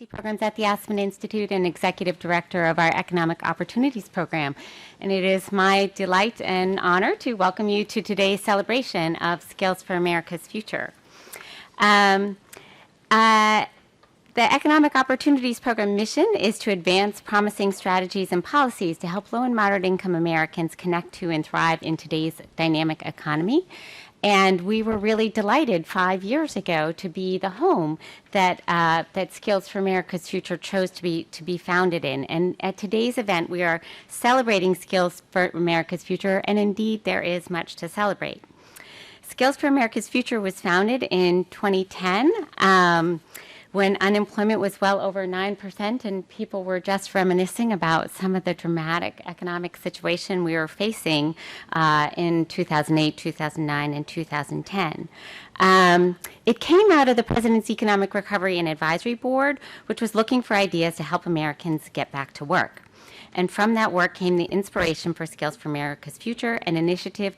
Policy Programs at the Aspen Institute and Executive Director of our Economic Opportunities Program. And it is my delight and honor to welcome you to today's celebration of Skills for America's Future. The Economic Opportunities Program mission is to advance promising strategies and policies to help low and moderate income Americans connect to and thrive in today's dynamic economy. And we were really delighted 5 years ago to be the home that Skills for America's Future chose to be founded in. And at today's event, we are celebrating Skills for America's Future, and indeed there is much to celebrate. Skills for America's Future was founded in 2010. When unemployment was well over 9% and people were just reminiscing about some of the dramatic economic situation we were facing in 2008, 2009, and 2010. It came out of the President's Economic Recovery and Advisory Board, which was looking for ideas to help Americans get back to work. And from that work came the inspiration for Skills for America's Future, an initiative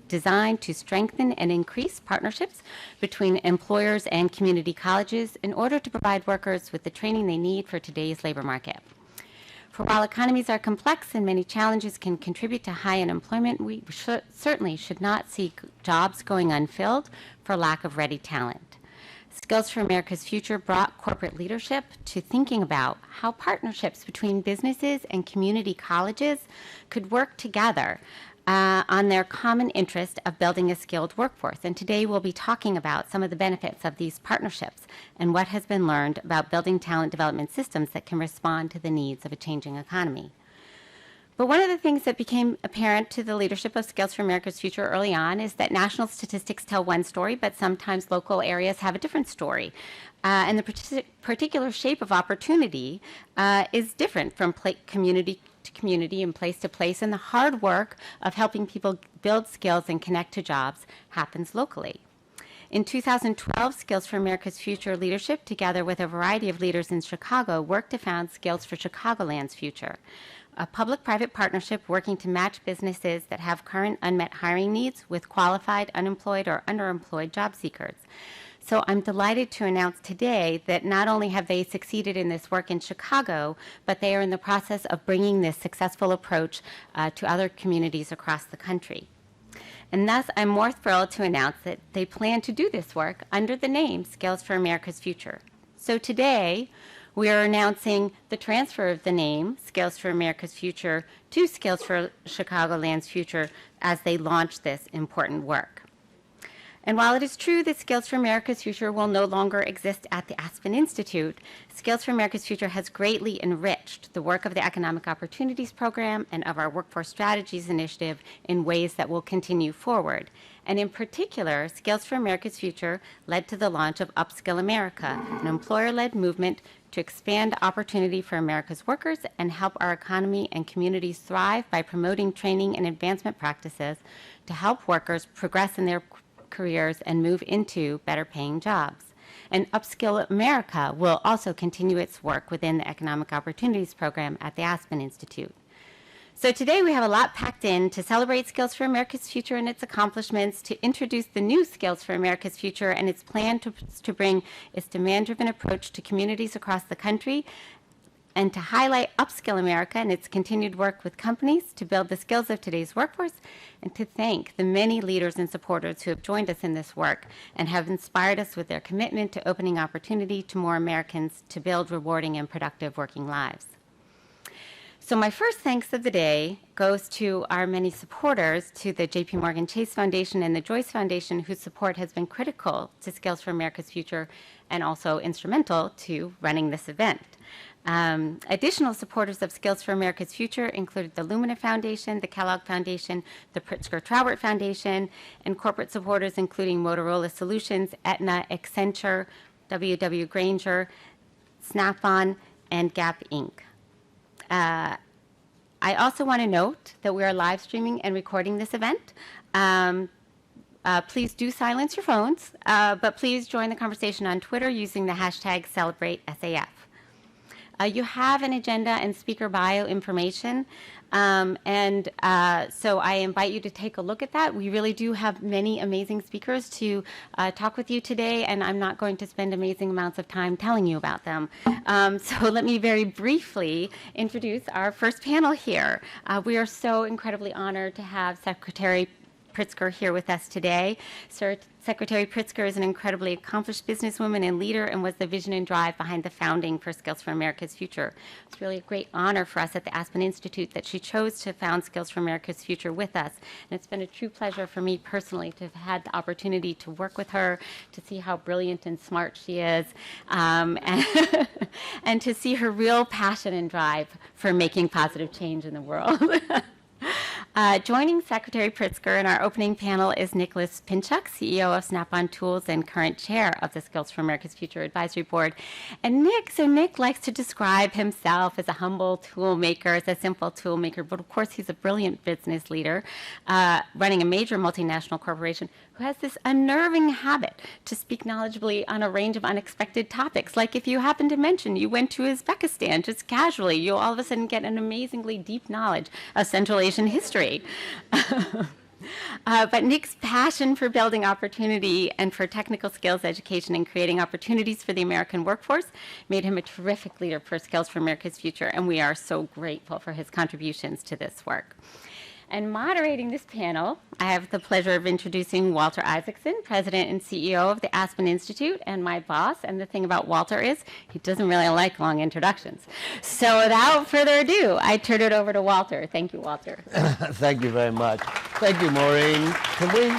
designed to strengthen and increase partnerships between employers and community colleges in order to provide workers with the training they need for today's labor market. For while economies are complex and many challenges can contribute to high unemployment, we certainly should not see jobs going unfilled for lack of ready talent. Skills for America's Future brought corporate leadership to thinking about how partnerships between businesses and community colleges could work together on their common interest of building a skilled workforce. And today we'll be talking about some of the benefits of these partnerships and what has been learned about building talent development systems that can respond to the needs of a changing economy. But one of the things that became apparent to the leadership of Skills for America's Future early on is that national statistics tell one story, but sometimes local areas have a different story. And the particular shape of opportunity is different from community to community and place to place, and the hard work of helping people build skills and connect to jobs happens locally. In 2012, Skills for America's Future leadership, together with a variety of leaders in Chicago, worked to found Skills for Chicagoland's Future, a public-private partnership working to match businesses that have current unmet hiring needs with qualified, unemployed, or underemployed job seekers. So I'm delighted to announce today that not only have they succeeded in this work in Chicago, but they are in the process of bringing this successful approach to other communities across the country. And thus, I'm more thrilled to announce that they plan to do this work under the name Skills for America's Future. So today, we are announcing the transfer of the name Skills for America's Future to Skills for Chicagoland's Future as they launch this important work. And while it is true that Skills for America's Future will no longer exist at the Aspen Institute, Skills for America's Future has greatly enriched the work of the Economic Opportunities Program and of our Workforce Strategies Initiative in ways that will continue forward. And in particular, Skills for America's Future led to the launch of Upskill America, an employer-led movement to expand opportunity for America's workers and help our economy and communities thrive by promoting training and advancement practices to help workers progress in their careers and move into better paying jobs. And Upskill America will also continue its work within the Economic Opportunities Program at the Aspen Institute. So today we have a lot packed in to celebrate Skills for America's Future and its accomplishments, to introduce the new Skills for America's Future and its plan to bring its demand-driven approach to communities across the country, and to highlight Upskill America and its continued work with companies to build the skills of today's workforce, and to thank the many leaders and supporters who have joined us in this work and have inspired us with their commitment to opening opportunity to more Americans to build rewarding and productive working lives. So my first thanks of the day goes to our many supporters, to the J.P. Morgan Chase Foundation and the Joyce Foundation, whose support has been critical to Skills for America's Future and also instrumental to running this event. Additional supporters of Skills for America's Future included the Lumina Foundation, the Kellogg Foundation, the Pritzker Traubert Foundation, and corporate supporters including Motorola Solutions, Aetna, Accenture, W.W. Grainger, Snap-on, and Gap Inc. I also want to note that we are live streaming and recording this event. Please do silence your phones, but please join the conversation on Twitter using the hashtag #CelebrateSAF. You have an agenda and speaker bio information. So I invite you to take a look at that. We really do have many amazing speakers to talk with you today, and I'm not going to spend amazing amounts of time telling you about them. So let me very briefly introduce our first panel here. We are so incredibly honored to have Secretary Pritzker here with us today. Secretary Pritzker is an incredibly accomplished businesswoman and leader and was the vision and drive behind the founding for Skills for America's Future. It's really a great honor for us at the Aspen Institute that she chose to found Skills for America's Future with us. And it's been a true pleasure for me personally to have had the opportunity to work with her, to see how brilliant and smart she is, and to see her real passion and drive for making positive change in the world. Joining Secretary Pritzker in our opening panel is Nicholas Pinchuk, CEO of Snap-on Tools and current chair of the Skills for America's Future Advisory Board. And Nick likes to describe himself as a humble tool maker, as a simple tool maker, but of course he's a brilliant business leader running a major multinational corporation who has this unnerving habit to speak knowledgeably on a range of unexpected topics. Like if you happen to mention you went to Uzbekistan just casually, you'll all of a sudden get an amazingly deep knowledge of Central Asian history. But Nick's passion for building opportunity and for technical skills education and creating opportunities for the American workforce made him a terrific leader for Skills for America's Future, and we are so grateful for his contributions to this work. And moderating this panel, I have the pleasure of introducing Walter Isaacson, President and CEO of the Aspen Institute, and my boss. And the thing about Walter is he doesn't really like long introductions. So without further ado, I turn it over to Walter. Thank you, Walter. Thank you very much. Thank you, Maureen. Can we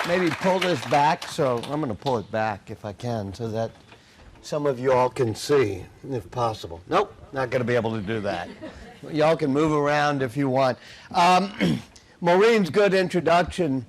maybe pull this back? So I'm going to pull it back if I can so that some of you all can see, if possible. Nope, not going to be able to do that. Y'all can move around if you want. Maureen's good introduction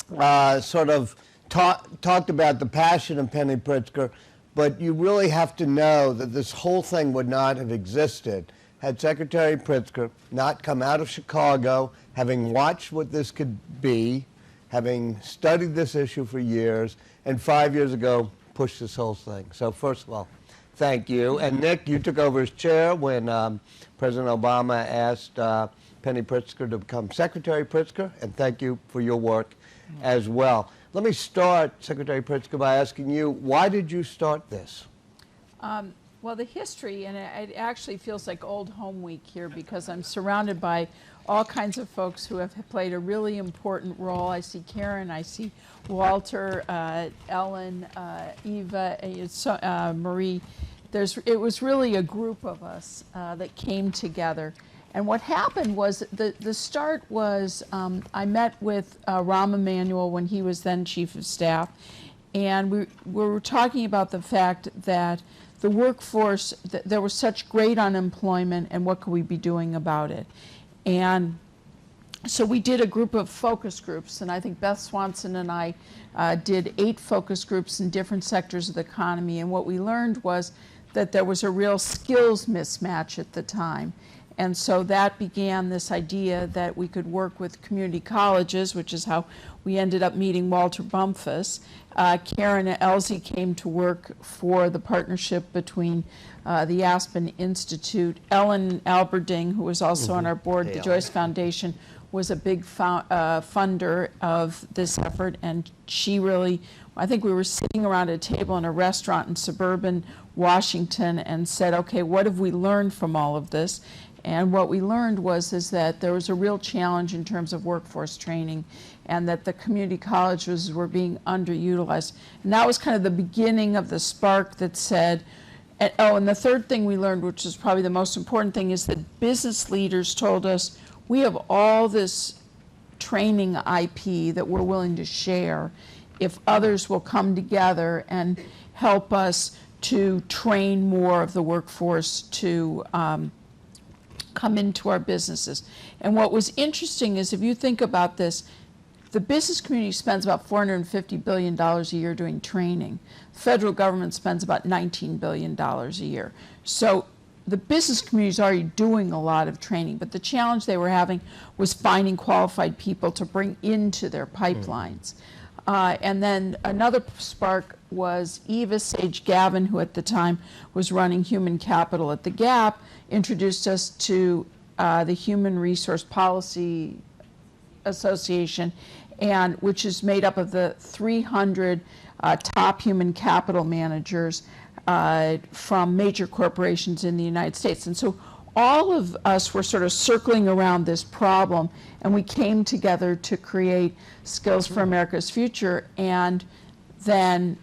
sort of talked about the passion of Penny Pritzker, but you really have to know that this whole thing would not have existed had Secretary Pritzker not come out of Chicago, having watched what this could be, having studied this issue for years, and 5 years ago pushed this whole thing. So first of all, thank you. And Nick, you took over as chair when President Obama asked Penny Pritzker to become Secretary Pritzker, and thank you for your work as well. Let me start, Secretary Pritzker, by asking you, why did you start this? Well, the history, and it actually feels like old home week here because I'm surrounded by all kinds of folks who have played a really important role. I see Karen, I see Walter, Ellen, Eva, Marie. It was really a group of us that came together. And what happened was the start was I met with Rahm Emanuel when he was then Chief of Staff, and we were talking about the fact that the workforce, there was such great unemployment, and what could we be doing about it? And so we did a group of focus groups, and I think Beth Swanson and I did 8 focus groups in different sectors of the economy, and what we learned was that there was a real skills mismatch at the time. And so that began this idea that we could work with community colleges, which is how we ended up meeting Walter Bumpus. Karen Elsie came to work for the partnership between the Aspen Institute. Ellen Alberding, who was also on our board, the Joyce Foundation, was a big funder of this effort, and she really, I think we were sitting around a table in a restaurant in suburban Washington and said, okay, what have we learned from all of this? And what we learned is that there was a real challenge in terms of workforce training, and that the community colleges were being underutilized. And that was kind of the beginning of the spark that said, and the third thing we learned, which is probably the most important thing, is that business leaders told us, we have all this training IP that we're willing to share if others will come together and help us to train more of the workforce to come into our businesses. And what was interesting is if you think about this, the business community spends about $450 billion a year doing training. The federal government spends about $19 billion a year. So the business community is already doing a lot of training, but the challenge they were having was finding qualified people to bring into their pipelines. And then another spark was Eva Sage Gavin, who at the time was running human capital at the Gap, introduced us to the Human Resource Policy Association, and which is made up of the 300 top human capital managers from major corporations in the United States. And so all of us were sort of circling around this problem, and we came together to create Skills for America's Future. And then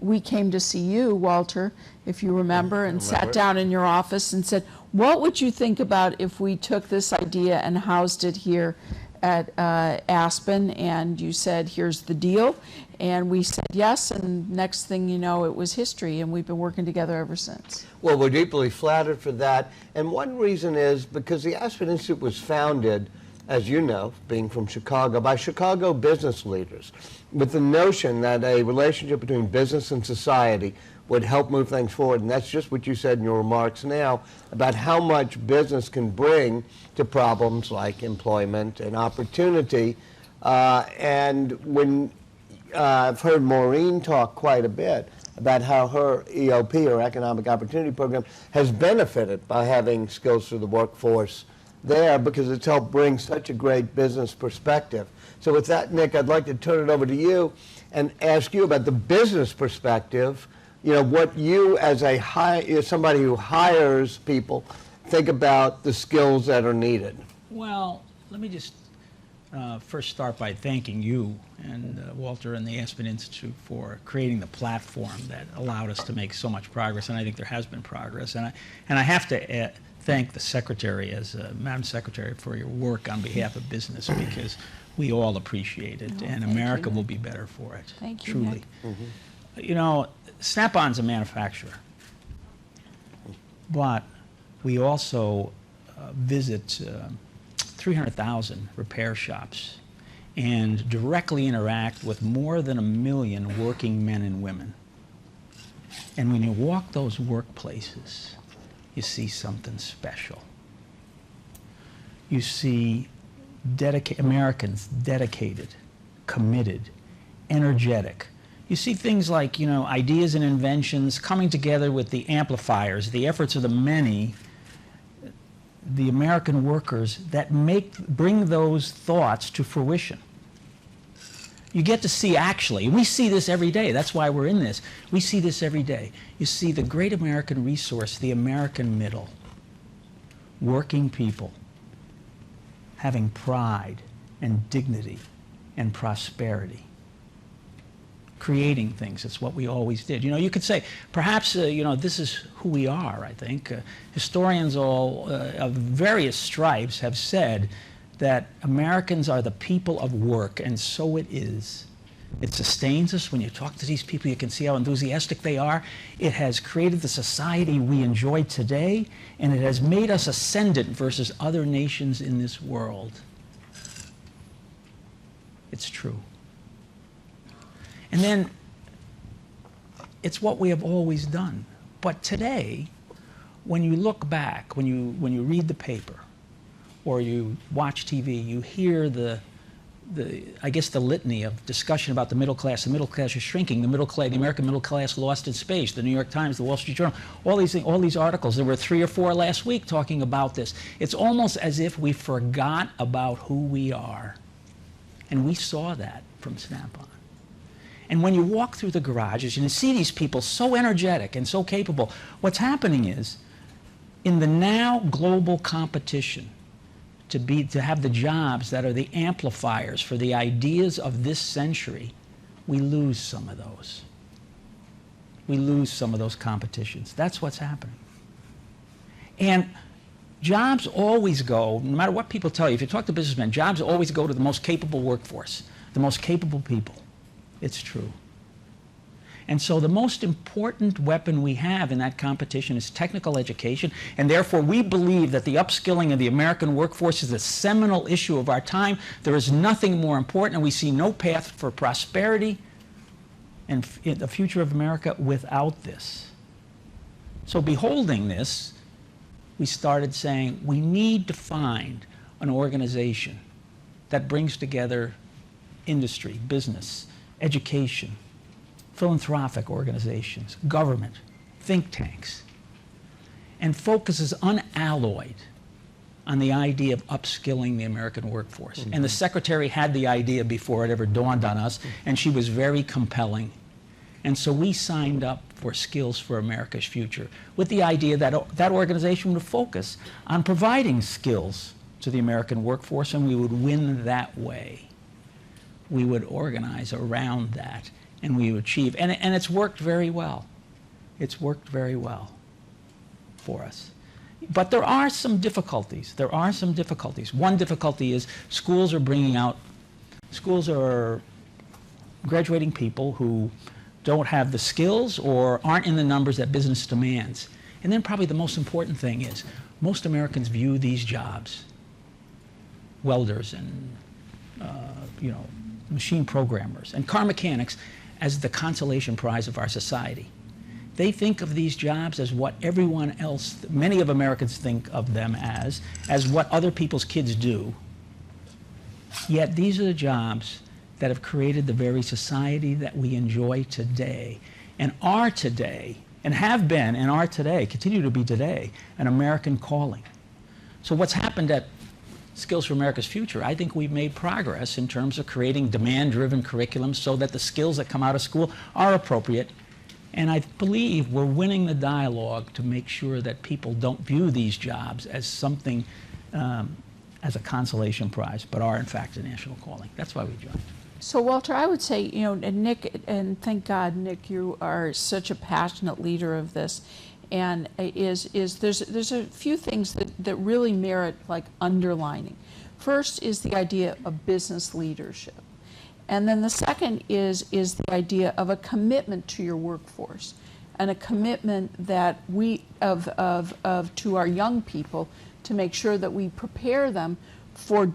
we came to see you, Walter, if you remember, and sat down in your office and said, what would you think about if we took this idea and housed it here at Aspen? And you said, here's the deal. And we said yes, and next thing you know, it was history, and we've been working together ever since. Well, we're deeply flattered for that. And one reason is because the Aspen Institute was founded, as you know, being from Chicago, by Chicago business leaders, with the notion that a relationship between business and society would help move things forward. And that's just what you said in your remarks now about how much business can bring to problems like employment and opportunity. And when I've heard Maureen talk quite a bit about how her EOP, or Economic Opportunity Program, has benefited by having Skills for the Workforce there because it's helped bring such a great business perspective. So with that, Nick, I'd like to turn it over to you and ask you about the business perspective. You know, what you as somebody who hires people think about the skills that are needed. Well, let me just first start by thanking you and Walter and the Aspen Institute for creating the platform that allowed us to make so much progress, and I think there has been progress. And I have to thank the Secretary, Madam Secretary, for your work on behalf of business, because we all appreciate it, and America will be better for it. Thank you, truly. Nick. Mm-hmm. You know, Snap-on's a manufacturer, but we also visit 300,000 repair shops and directly interact with more than 1 million working men and women. And when you walk those workplaces, you see something special. You see Americans dedicated, committed, energetic. You see things like, you know, ideas and inventions coming together with the amplifiers, the efforts of the many, the American workers that bring those thoughts to fruition. You get to see, actually, we see this every day. That's why we're in this. We see this every day. You see the great American resource, the American middle, working people having pride and dignity and prosperity, creating things. It's what we always did. You know, you could say, perhaps, you know, this is who we are, I think. Historians all of various stripes have said that Americans are the people of work, and so it is. It sustains us. When you talk to these people, you can see how enthusiastic they are. It has created the society we enjoy today, and it has made us ascendant versus other nations in this world. It's true. And then it's what we have always done. But today, when you look back, when you read the paper or you watch TV, you hear the litany of discussion about the middle class. The middle class is shrinking. The American middle class lost in space. The New York Times, the Wall Street Journal, all these articles. There were 3 or 4 last week talking about this. It's almost as if we forgot about who we are. And we saw that from Snap-on. And when you walk through the garages and you see these people so energetic and so capable, what's happening is, in the now global competition to have the jobs that are the amplifiers for the ideas of this century, we lose some of those. We lose some of those competitions. That's what's happening. And jobs always go, no matter what people tell you, if you talk to businessmen, jobs always go to the most capable workforce, the most capable people. It's true. And so the most important weapon we have in that competition is technical education, and therefore we believe that the upskilling of the American workforce is a seminal issue of our time. There is nothing more important, and we see no path for prosperity and the future of America without this. So beholding this, we started saying we need to find an organization that brings together industry, business, education, philanthropic organizations, government, think tanks, and focuses unalloyed on the idea of upskilling the American workforce. And the secretary had the idea before it ever dawned on us, and she was very compelling. And so we signed up for Skills for America's Future with the idea that that organization would focus on providing skills to the American workforce, and we would win that way. We would organize around that, and we would achieve. And it's worked very well. It's worked very well for us. But there are some difficulties. There are some difficulties. One difficulty is schools are graduating people who don't have the skills or aren't in the numbers that business demands. And then probably the most important thing is most Americans view these jobs, welders and machine programmers and car mechanics, as the consolation prize of our society. They think of these jobs as what everyone else, many of Americans think of them as what other people's kids do. Yet these are the jobs that have created the very society that we enjoy today, and are today, and have been and are today, continue to be today, an American calling. So what's happened at Skills for America's Future, I think we've made progress in terms of creating demand-driven curriculums so that the skills that come out of school are appropriate. And I believe we're winning the dialogue to make sure that people don't view these jobs as something, as a consolation prize, but are in fact a national calling. That's why we joined. So Walter, I would say, and Nick, and thank God, Nick, you are such a passionate leader of this, and there's a few things that really merit like underlining. First is the idea of business leadership. And then the second is the idea of a commitment to your workforce, and a commitment that to our young people to make sure that we prepare them for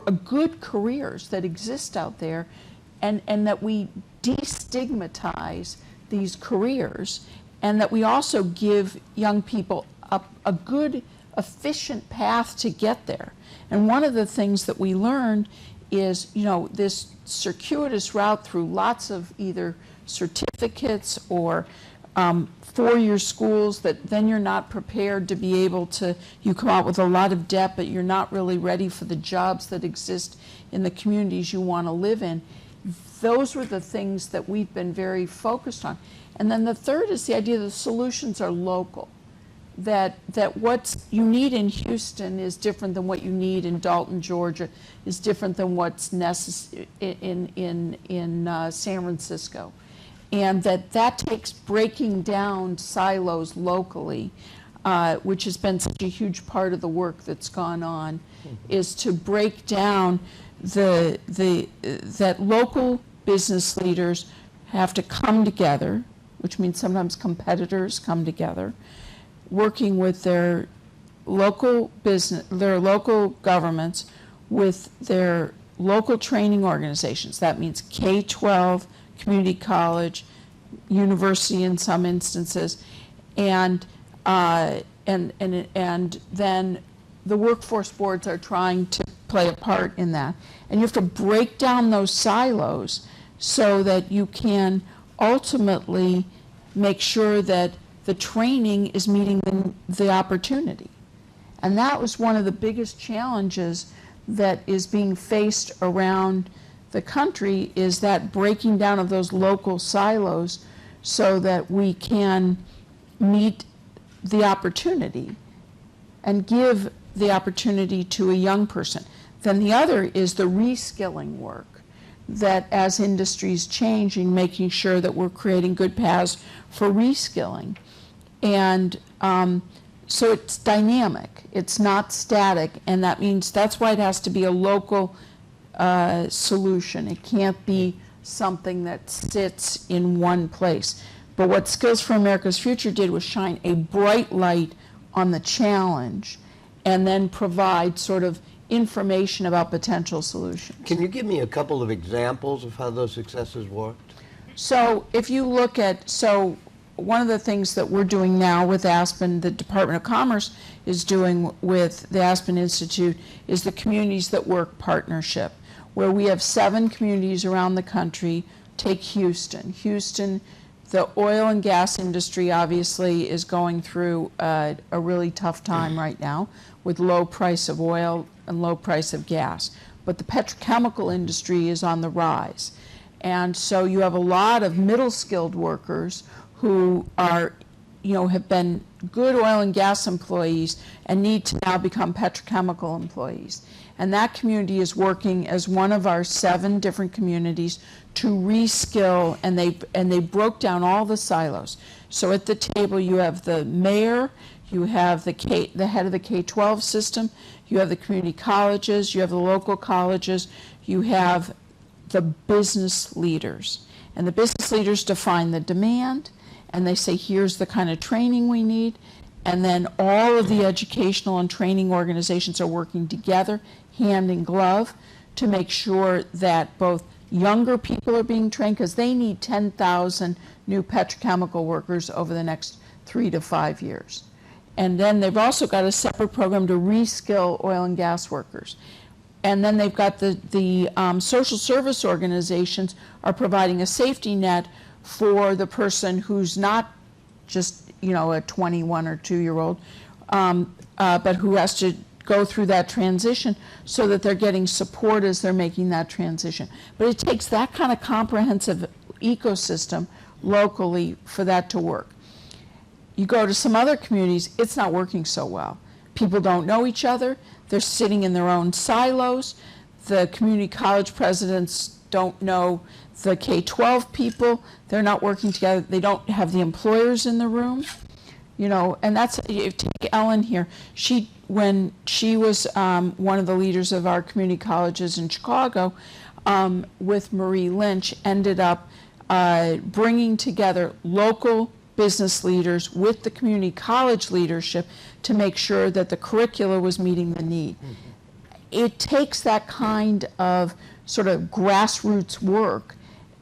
a good careers that exist out there, and that we destigmatize these careers, and that we also give young people a good, efficient path to get there. And one of the things that we learned is, this circuitous route through lots of either certificates or four-year schools that then you're not prepared to be able to, you come out with a lot of debt, but you're not really ready for the jobs that exist in the communities you want to live in. Those were the things that we've been very focused on. And then the third is the idea that the solutions are local. That what you need in Houston is different than what you need in Dalton, Georgia, is different than what's necessary in San Francisco. And that takes breaking down silos locally, which has been such a huge part of the work that's gone on, is to break down that local business leaders have to come together, which means sometimes competitors come together, working with their local governments, with their local training organizations. That means K-12, community college, university in some instances, and then the workforce boards are trying to play a part in that. And you have to break down those silos so that you can ultimately make sure that the training is meeting the opportunity. And that was one of the biggest challenges that is being faced around the country, is that breaking down of those local silos so that we can meet the opportunity and give the opportunity to a young person. Then the other is the reskilling work, that as industries changing, making sure that we're creating good paths for reskilling. And so it's dynamic, it's not static, and that means that's why it has to be a local solution. It can't be something that sits in one place. But what Skills for America's Future did was shine a bright light on the challenge and then provide sort of information about potential solutions. Can you give me a couple of examples of how those successes worked? So if you look at, one of the things that we're doing now with Aspen, the Department of Commerce is doing with the Aspen Institute, is the Communities That Work partnership, where we have 7 communities around the country, take Houston. Houston, the oil and gas industry obviously is going through a really tough time right now with low price of oil and low price of gas. But the petrochemical industry is on the rise. And so you have a lot of middle skilled workers who are, have been good oil and gas employees and need to now become petrochemical employees. And that community is working as one of our 7 different communities to reskill, and they broke down all the silos. So at the table you have the mayor, you have the head of the K-12 system, you have the community colleges, you have the local colleges, you have the business leaders. And the business leaders define the demand, and they say, here's the kind of training we need. And then all of the educational and training organizations are working together, hand in glove, to make sure that both younger people are being trained, because they need 10,000 new petrochemical workers over the next 3 to 5 years. And then they've also got a separate program to reskill oil and gas workers. And then they've got the social service organizations are providing a safety net for the person who's not just a 21 or 2-year-old, but who has to go through that transition, so that they're getting support as they're making that transition. But it takes that kind of comprehensive ecosystem locally for that to work. You go to some other communities, it's not working so well. People don't know each other. They're sitting in their own silos. The community college presidents don't know the K-12 people. They're not working together. They don't have the employers in the room. And that's, you take Ellen here. When she was one of the leaders of our community colleges in Chicago, with Marie Lynch, ended up bringing together local business leaders with the community college leadership to make sure that the curricula was meeting the need. It takes that kind of sort of grassroots work,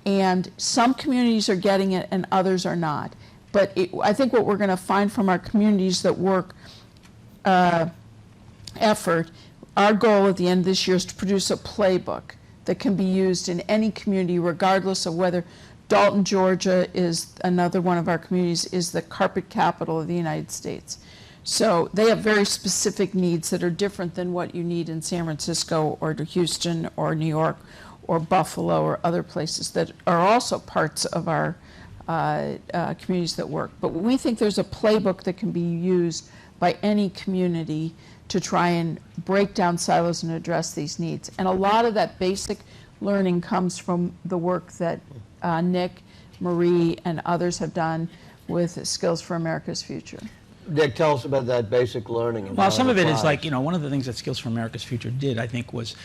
and some communities are getting it and others are not. But I think what we're going to find from our communities that work effort, our goal at the end of this year is to produce a playbook that can be used in any community, regardless of whether Dalton, Georgia is another one of our communities, is the carpet capital of the United States. So they have very specific needs that are different than what you need in San Francisco or Houston or New York or Buffalo or other places that are also parts of our communities that work. But we think there's a playbook that can be used by any community to try and break down silos and address these needs. And a lot of that basic learning comes from the work that Nick, Marie, and others have done with Skills for America's Future. Dick, tell us about that basic learning. And Well, how some of it is applies. like, one of the things that Skills for America's Future did, I think, was,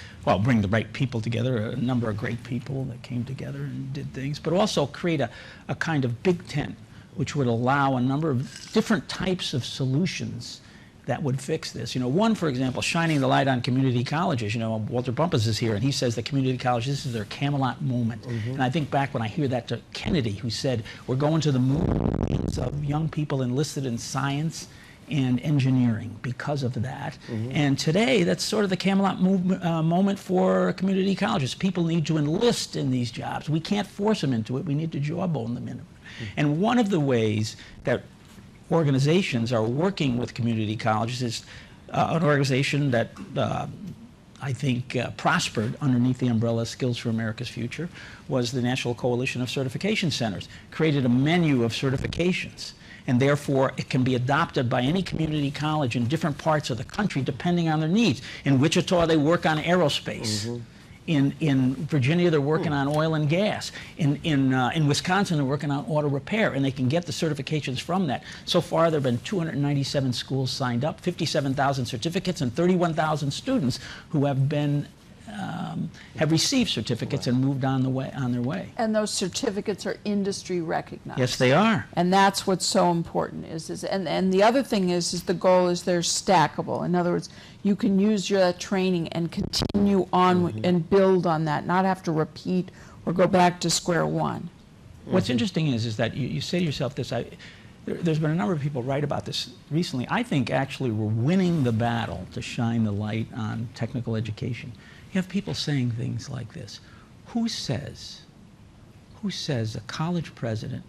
bring the right people together, a number of great people that came together and did things, but also create a kind of big tent, which would allow a number of different types of solutions that would fix this. One, for example, shining the light on community colleges. Walter Bumpus is here, and he says the community college, this is their Camelot moment. And I think back when I hear that to Kennedy, who said, we're going to the millions of young people enlisted in science and engineering because of that. And today, that's sort of the Camelot moment for community colleges. People need to enlist in these jobs. We can't force them into it. We need to jawbone them in it. And one of the ways that organizations are working with community colleges is an organization that I think prospered underneath the umbrella Skills for America's Future was the National Coalition of Certification Centers, created a menu of certifications, and therefore it can be adopted by any community college in different parts of the country depending on their needs. In Wichita, they work on aerospace. In Virginia, they're working on oil and gas. In Wisconsin, they're working on auto repair, and they can get the certifications from that. So far, there have been 297 schools signed up, 57,000 certificates, and 31,000 students who have been have received certificates and moved on their way. And those certificates are industry recognized. Yes, they are. And that's what's so important and the other thing is the goal is they're stackable. In other words, you can use your training and continue on and build on that, not have to repeat or go back to square one. What's interesting is that you say to yourself this, there's been a number of people write about this recently. I think actually we're winning the battle to shine the light on technical education. You have people saying things like this. Who says who says a college president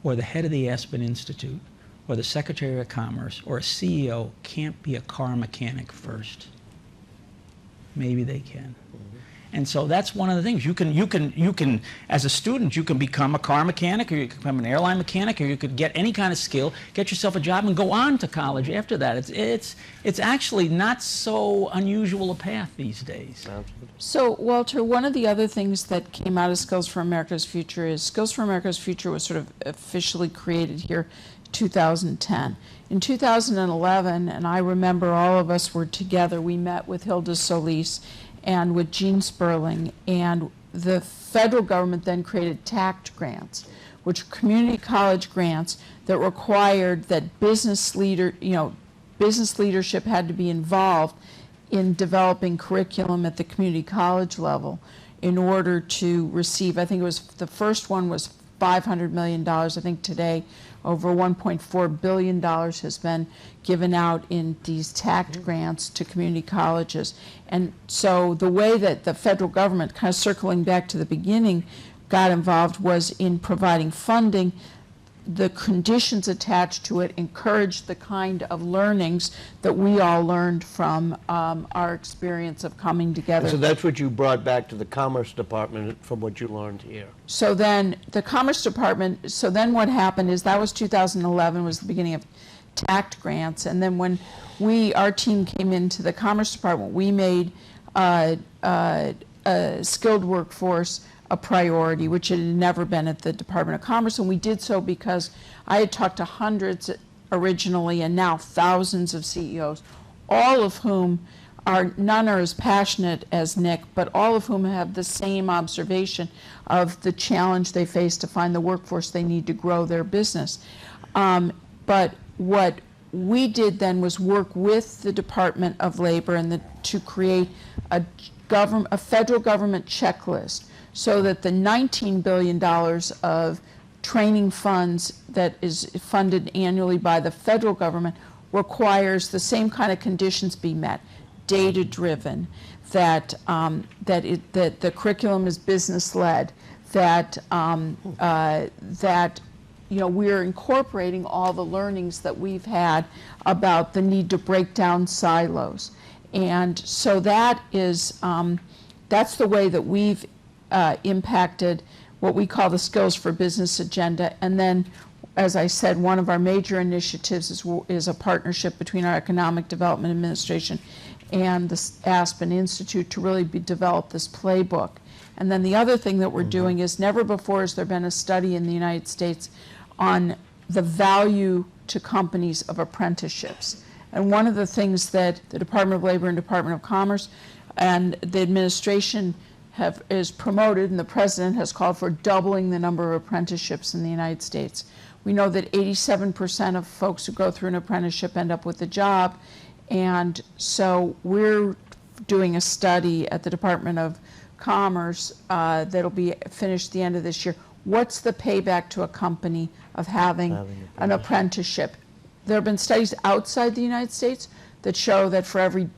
or the head of the Aspen Institute or the Secretary of Commerce or a CEO can't be a car mechanic first? Maybe they can. And so that's one of the things. You can, as a student, you can become a car mechanic, or you can become an airline mechanic, or you could get any kind of skill, get yourself a job, and go on to college after that. It's actually not so unusual a path these days. So, Walter, one of the other things that came out of Skills for America's Future is Skills for America's Future was sort of officially created here in 2010. In 2011, and I remember all of us were together, we met with Hilda Solis and with Gene Sperling, and the federal government then created TACT grants, which are community college grants that required that business leadership had to be involved in developing curriculum at the community college level in order to receive, I think it was, the first one was $500 million. I think today over $1.4 billion has been given out in these TACT grants to community colleges. And so the way that the federal government, kind of circling back to the beginning, got involved was in providing funding. The conditions attached to it encouraged the kind of learnings that we all learned from our experience of coming together. So that's what you brought back to the Commerce Department from what you learned here. So then the Commerce Department, so then what happened is that was 2011, was the beginning of TACT grants. And then when our team came into the Commerce Department, we made a skilled workforce a priority, which it had never been at the Department of Commerce. And we did so because I had talked to hundreds originally and now thousands of CEOs, all of whom none are as passionate as Nick, but all of whom have the same observation of the challenge they face to find the workforce they need to grow their business. But what we did then was work with the Department of Labor and to create a federal government checklist, so that the $19 billion of training funds that is funded annually by the federal government requires the same kind of conditions be met, data-driven, that the curriculum is business-led, that we're incorporating all the learnings that we've had about the need to break down silos. And so that is, that's the way that we've impacted what we call the Skills for Business agenda. And then, as I said, one of our major initiatives is a partnership between our Economic Development Administration and the Aspen Institute to really develop this playbook. And then the other thing that we're doing is never before has there been a study in the United States on the value to companies of apprenticeships. And one of the things that the Department of Labor and Department of Commerce and the administration is promoted, and the president has called for doubling the number of apprenticeships in the United States. We know that 87% of folks who go through an apprenticeship end up with a job, and so we're doing a study at the Department of Commerce that'll be finished at the end of this year. What's the payback to a company of having an apprenticeship? There have been studies outside the United States that show that for every,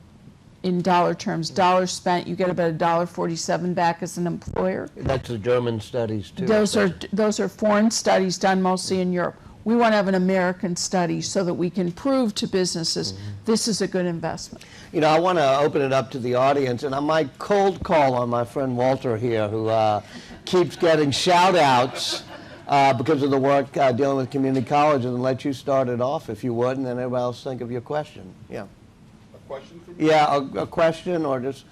in dollar terms, dollars spent, you get about $1.47 back as an employer. That's the German studies too. Those are foreign studies done mostly in Europe. We want to have an American study so that we can prove to businesses this is a good investment. You know, I want to open it up to the audience, and I might cold call on my friend Walter here, who keeps getting shout-outs because of the work dealing with community colleges, and let you start it off, if you would, and then everybody else think of your question. Yeah. Question for me? Yeah, a question, or just...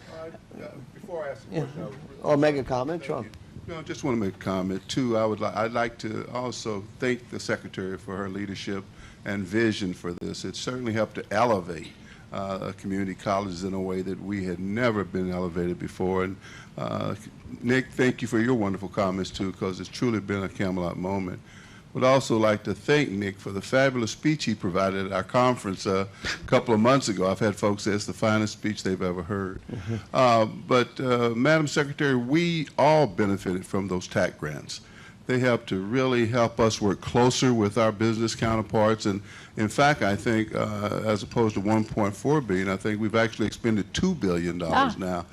Before I ask the question, or make a comment, sure. No, I just want to make a comment too. I'd like to also thank the Secretary for her leadership and vision for this. It certainly helped to elevate community colleges in a way that we had never been elevated before. And Nick, thank you for your wonderful comments too, because it's truly been a Camelot moment. Would also like to thank Nick for the fabulous speech he provided at our conference a couple of months ago. I've had folks say it's the finest speech they've ever heard. But Madam Secretary, we all benefited from those TACT grants. They help to really help us work closer with our business counterparts. And in fact, I think as opposed to $1.4 billion, I think we've actually expended $2 billion now.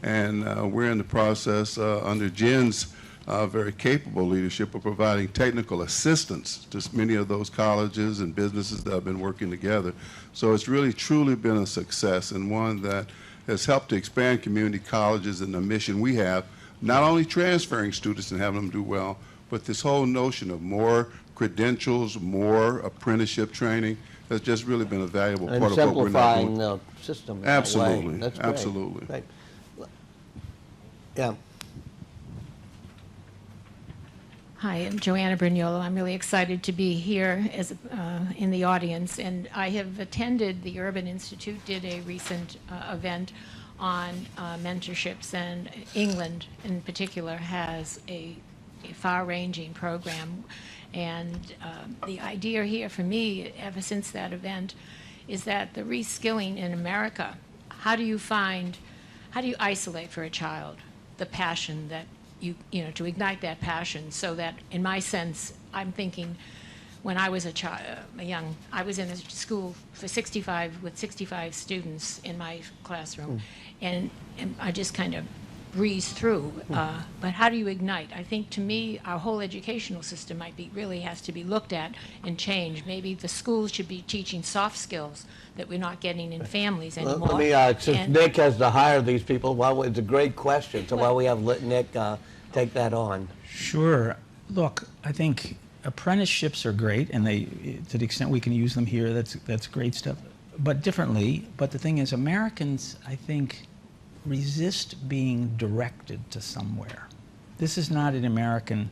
And we're in the process under Jen's very capable leadership of providing technical assistance to many of those colleges and businesses that have been working together. So it's really truly been a success, and one that has helped to expand community colleges and the mission we have, not only transferring students and having them do well, but this whole notion of more credentials, more apprenticeship training has just really been a valuable And part of what we're now simplifying doing. the system in that way. Absolutely, That's great. absolutely. Great. Yeah. Hi, I'm Joanna Brignolo. I'm really excited to be here as in the audience, and I have attended the Urban Institute, did a recent event on mentorships, and England in particular has a far-ranging program. And the idea here for me, ever since that event, is that the reskilling in America, how do you isolate for a child the passion that you know, to ignite that passion, so that, in my sense, I'm thinking, when I was I was in a school with 65 students in my classroom, and I just kind of breeze through. But how do you ignite? I think, to me, our whole educational system really has to be looked at and changed. Maybe the schools should be teaching soft skills that we're not getting in families anymore. Let me, since And- Nick has to hire these people, it's a great question, so while we have Nick take that on. Sure. Look, I think apprenticeships are great, and they, to the extent we can use them here, that's great stuff. But differently, but the thing is, Americans, I think, resist being directed to somewhere. This is not an American,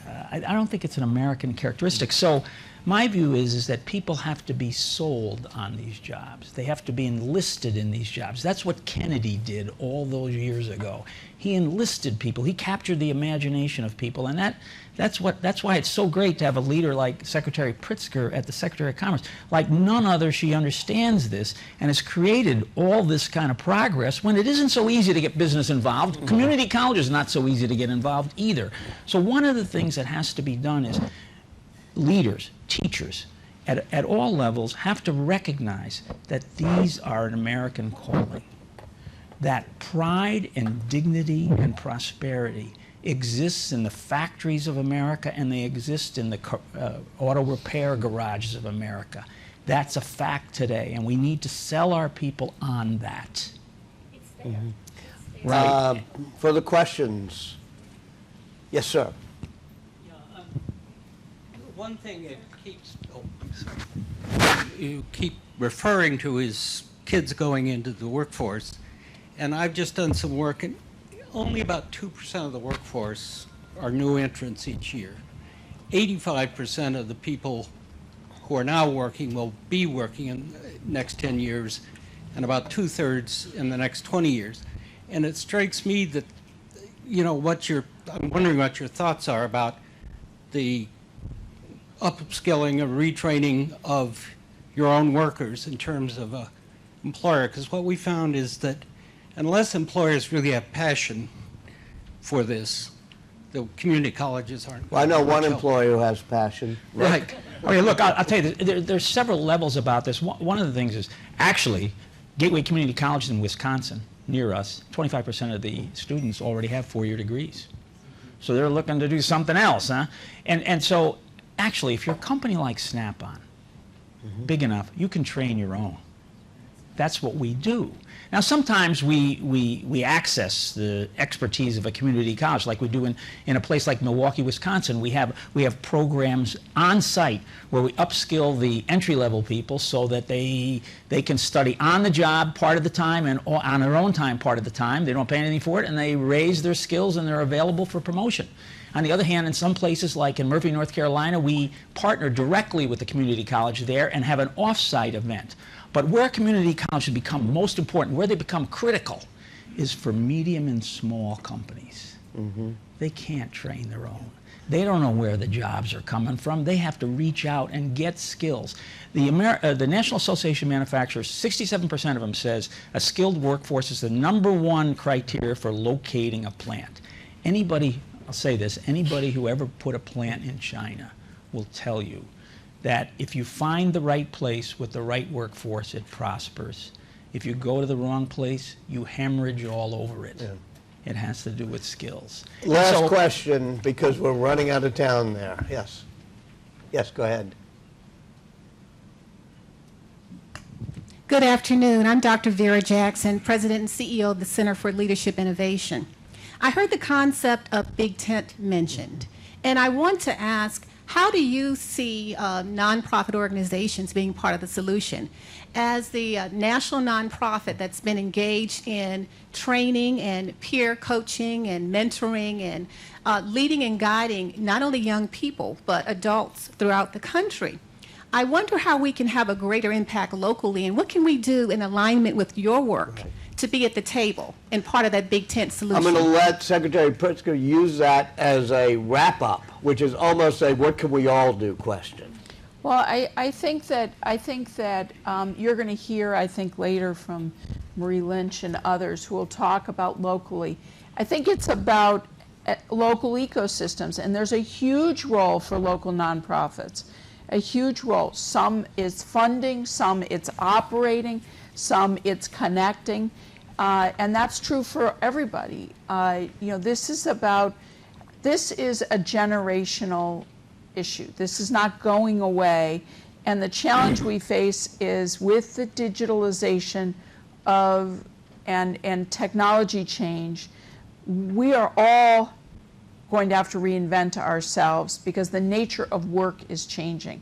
I don't think it's an American characteristic. So my view is that people have to be sold on these jobs. They have to be enlisted in these jobs. That's what Kennedy did all those years ago. He enlisted people. He captured the imagination of people, and that's why it's so great to have a leader like Secretary Pritzker at the Secretary of Commerce. Like none other, she understands this and has created all this kind of progress when it isn't so easy to get business involved. Community college is not so easy to get involved either. So one of the things that has to be done is leaders, teachers, at all levels have to recognize that these are an American calling. That pride and dignity and prosperity exists in the factories of America, and they exist in the auto repair garages of America. That's a fact today, and we need to sell our people on that. It's there. Right. For the questions. Yes, sir. One thing it keeps, you keep referring to is kids going into the workforce, and I've just done some work, and only about 2% of the workforce are new entrants each year. 85% of the people who are now working will be working in the next 10 years, and about 2/3 in the next 20 years. And it strikes me that, you know, I'm wondering what your thoughts are about the upskilling or retraining of your own workers in terms of an employer, because what we found is that unless employers really have passion for this, the community colleges aren't. Well, I know much one help. employer who has passion. Right. Okay, look, I'll tell you, there's several levels about this. One of the things is, actually, Gateway Community College in Wisconsin, near us, 25% of the students already have 4-year degrees. So they're looking to do something else, huh? And so, actually, if you're a company like Snap-on, big enough, you can train your own. That's what we do. Now, sometimes we access the expertise of a community college, like we do in a place like Milwaukee, Wisconsin. We have programs on site where we upskill the entry-level people so that they can study on the job part of the time and on their own time part of the time. They don't pay anything for it, and they raise their skills and they're available for promotion. On the other hand, in some places like in Murphy, North Carolina, we partner directly with the community college there and have an off-site event. But where community college should become most important, where they become critical, is for medium and small companies. They can't train their own. They don't know where the jobs are coming from. They have to reach out and get skills. The National Association of Manufacturers, 67% of them says a skilled workforce is the #1 criteria for locating a plant. Anybody, I'll say this, anybody who ever put a plant in China will tell you that if you find the right place with the right workforce, it prospers. If you go to the wrong place, you hemorrhage all over it. It has to do with skills. And Last so- question, because we're running out of town there. Yes. Yes, go ahead. Good afternoon. I'm Dr. Vera Jackson, President and CEO of the Center for Leadership Innovation. I heard the concept of Big Tent mentioned, and I want to ask, how do you see nonprofit organizations being part of the solution? As the national nonprofit that's been engaged in training and peer coaching and mentoring and leading and guiding not only young people, but adults throughout the country, I wonder how we can have a greater impact locally, and what can we do in alignment with your work to be at the table and part of that Big Tent solution? I'm going to let Secretary Pritzker use that as a wrap-up, which is almost a what can we all do question. Well, I think that you're going to hear, I think, later from Marie Lynch and others who will talk about locally. I think it's about local ecosystems, and there's a huge role for local nonprofits, a huge role. Some is funding, some it's operating, some it's connecting, and that's true for everybody. This is a generational issue. This is not going away, and the challenge we face is with the digitalization of and technology change, we are all going to have to reinvent ourselves because the nature of work is changing.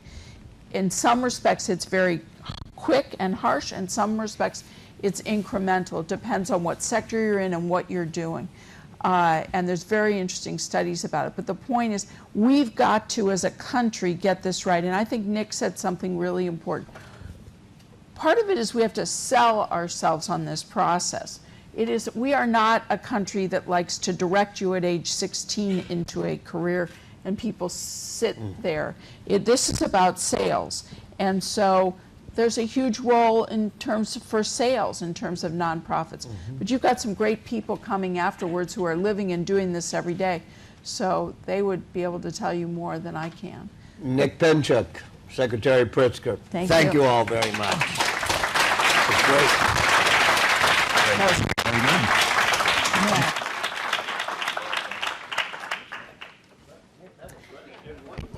In some respects, it's very quick and harsh. In some respects, it's incremental. It depends on what sector you're in and what you're doing. And there's very interesting studies about it. But the point is, we've got to, as a country, get this right. And I think Nick said something really important. Part of it is we have to sell ourselves on this process. We are not a country that likes to direct you at age 16 into a career and people sit there. This is about sales. And so there's a huge role for sales in terms of nonprofits. But you've got some great people coming afterwards who are living and doing this every day. So they would be able to tell you more than I can. Nick Pinchuk, Secretary Pritzker. Thank you. you all very much. It's great. Yeah.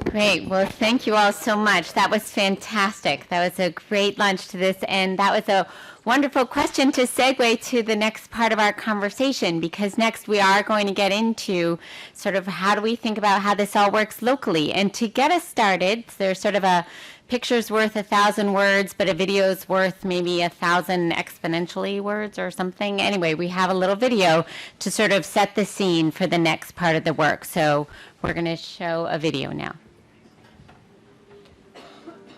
Great. Well, thank you all so much. That was fantastic. That was a great lunch to this, and that was a wonderful question to segue to the next part of our conversation, because next we are going to get into sort of how do we think about how this all works locally. And to get us started, there's sort of a picture's worth 1,000 words, but a video's worth maybe 1,000 exponentially words or something. Anyway, we have a little video to sort of set the scene for the next part of the work. So we're going to show a video now.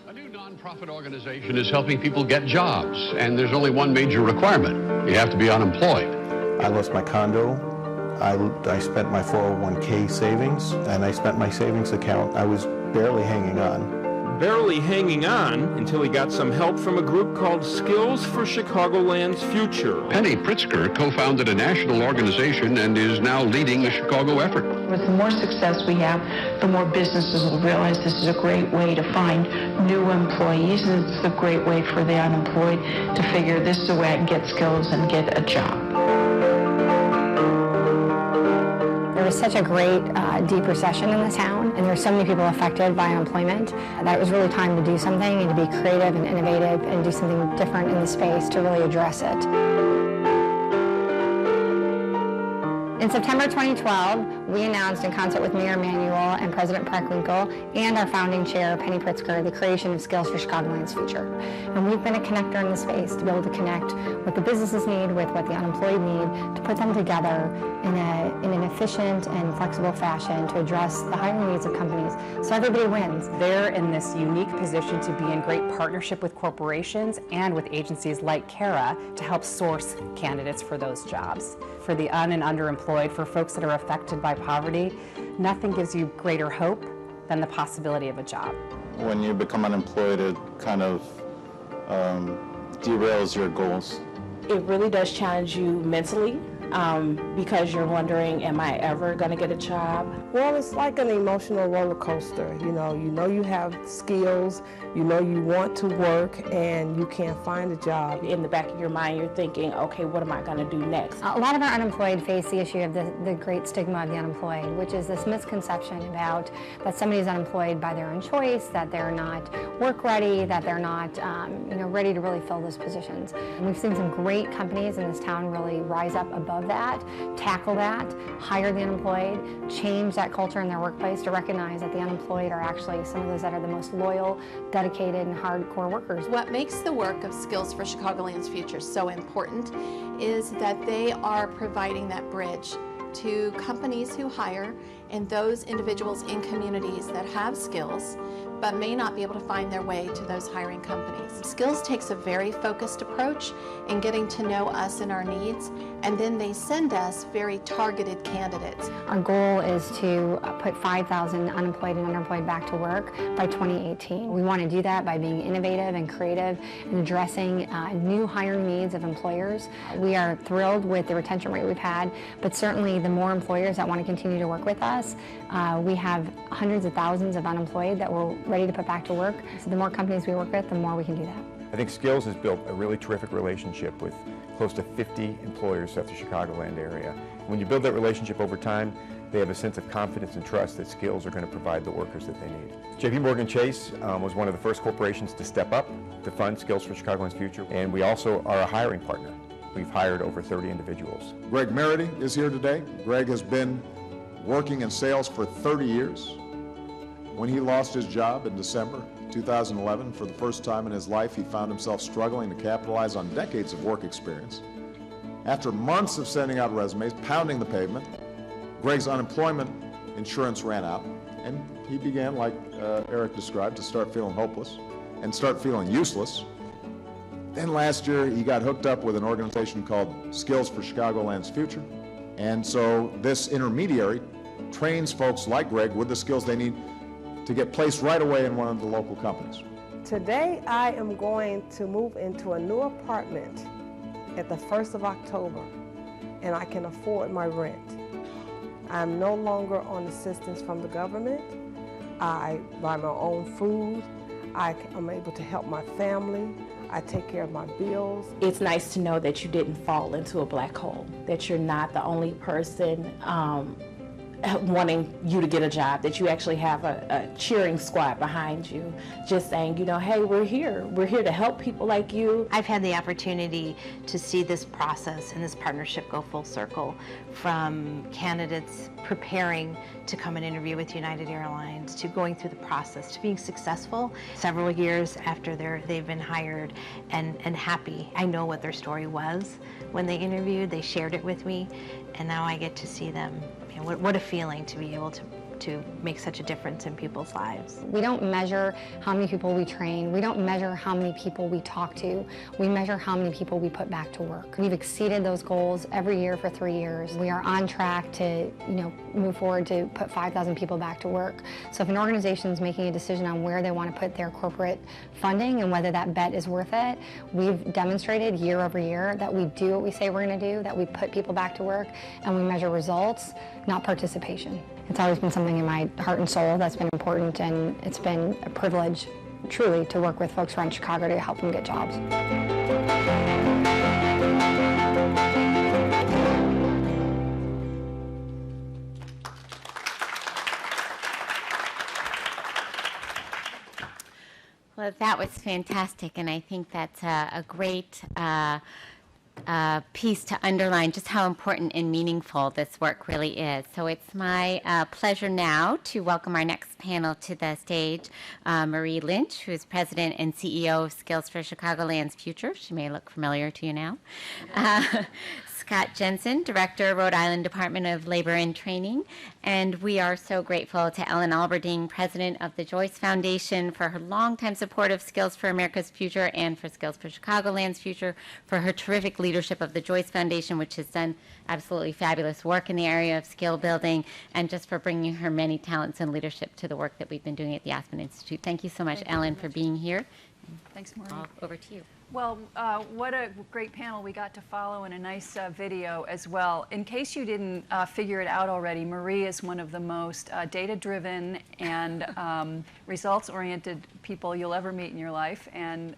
A new nonprofit organization is helping people get jobs, and there's only one major requirement. You have to be unemployed. I lost my condo. I spent my 401k savings, and I spent my savings account. I was barely hanging on. Barely hanging on until he got some help from a group called Skills for Chicagoland's Future. Penny Pritzker co-founded a national organization and is now leading the Chicago effort. With the more success we have, the more businesses will realize this is a great way to find new employees, and it's a great way for the unemployed to figure this is a way I can get skills and get a job. There was such a great deep recession in the town, and there were so many people affected by unemployment that it was really time to do something and to be creative and innovative and do something different in the space to really address it. In September 2012, we announced in concert with Mayor Emanuel and President Preckwinkle and our founding chair, Penny Pritzker, the creation of Skills for Chicagoland's Future. And we've been a connector in the space to be able to connect what the businesses need with what the unemployed need, to put them together in an efficient and flexible fashion to address the hiring needs of companies so everybody wins. They're in this unique position to be in great partnership with corporations and with agencies like CARA to help source candidates for those jobs. For the un- and underemployed, for folks that are affected by poverty, nothing gives you greater hope than the possibility of a job. When you become unemployed, it kind of derails your goals. It really does challenge you mentally because you're wondering, am I ever going to get a job? Well, it's like an emotional roller coaster. You know you have skills, you want to work, and you can't find a job. In the back of your mind, you're thinking, okay, what am I going to do next? A lot of our unemployed face the issue of the great stigma of the unemployed, which is this misconception about that somebody is unemployed by their own choice, that they're not work ready, that they're not ready to really fill those positions. And we've seen some great companies in this town really rise up above that, tackle that, hire the unemployed, change that culture in their workplace to recognize that the unemployed are actually some of those that are the most loyal, dedicated, and hardcore workers. What makes the work of Skills for Chicagoland's Future so important is that they are providing that bridge to companies who hire and those individuals in communities that have skills but may not be able to find their way to those hiring companies. Skills takes a very focused approach in getting to know us and our needs, and then they send us very targeted candidates. Our goal is to put 5,000 unemployed and underemployed back to work by 2018. We want to do that by being innovative and creative and addressing new hiring needs of employers. We are thrilled with the retention rate we've had, but certainly the more employers that want to continue to work with us, we have hundreds of thousands of unemployed that we're ready to put back to work. So the more companies we work with, the more we can do that. I think Skills has built a really terrific relationship with close to 50 employers throughout the Chicagoland area. When you build that relationship over time, they have a sense of confidence and trust that Skills are going to provide the workers that they need. JP Morgan Chase was one of the first corporations to step up to fund Skills for Chicagoland's Future, and we also are a hiring partner. We've hired over 30 individuals. Greg Merity is here today. Greg has been working in sales for 30 years. When he lost his job in December 2011, for the first time in his life, he found himself struggling to capitalize on decades of work experience. After months of sending out resumes, pounding the pavement, Greg's unemployment insurance ran out, and he began, like Eric described, to start feeling hopeless and start feeling useless. Then last year, he got hooked up with an organization called Skills for Chicagoland's Future. And so this intermediary trains folks like Greg with the skills they need to get placed right away in one of the local companies. Today, I am going to move into a new apartment at the 1st of October, and I can afford my rent. I'm no longer on assistance from the government. I buy my own food. I'm able to help my family. I take care of my bills. It's nice to know that you didn't fall into a black hole, that you're not the only person wanting you to get a job, that you actually have a cheering squad behind you, just saying, hey, we're here to help people like you. I've had the opportunity to see this process and this partnership go full circle, from candidates preparing to come and interview with United Airlines, to going through the process, to being successful several years after they've been hired and happy. I know what their story was when they interviewed. They shared it with me, and now I get to see them. What a feeling to be able to make such a difference in people's lives. We don't measure how many people we train. We don't measure how many people we talk to. We measure how many people we put back to work. We've exceeded those goals every year for 3 years. We are on track to move forward to put 5,000 people back to work. So if an organization is making a decision on where they want to put their corporate funding and whether that bet is worth it, we've demonstrated year over year that we do what we say we're going to do, that we put people back to work, and we measure results, not participation. It's always been something in my heart and soul that's been important, and it's been a privilege, truly, to work with folks around Chicago to help them get jobs. Well, that was fantastic, and I think that's a great piece to underline just how important and meaningful this work really is. So it's my pleasure now to welcome our next panel to the stage, Marie Lynch, who is President and CEO of Skills for Chicagoland's Future. She may look familiar to you now. Scott Jensen, Director, Rhode Island Department of Labor and Training. And we are so grateful to Ellen Alberding, President of the Joyce Foundation, for her longtime support of Skills for America's Future and for Skills for Chicagoland's Future, for her terrific leadership of the Joyce Foundation, which has done absolutely fabulous work in the area of skill building, and just for bringing her many talents and leadership to the work that we've been doing at the Aspen Institute. Thank you so much, Ellen, for being here. Thanks, Maureen. Over to you. Well, what a great panel we got to follow, and a nice video as well. In case you didn't figure it out already, Marie is one of the most data-driven and results-oriented people you'll ever meet in your life, and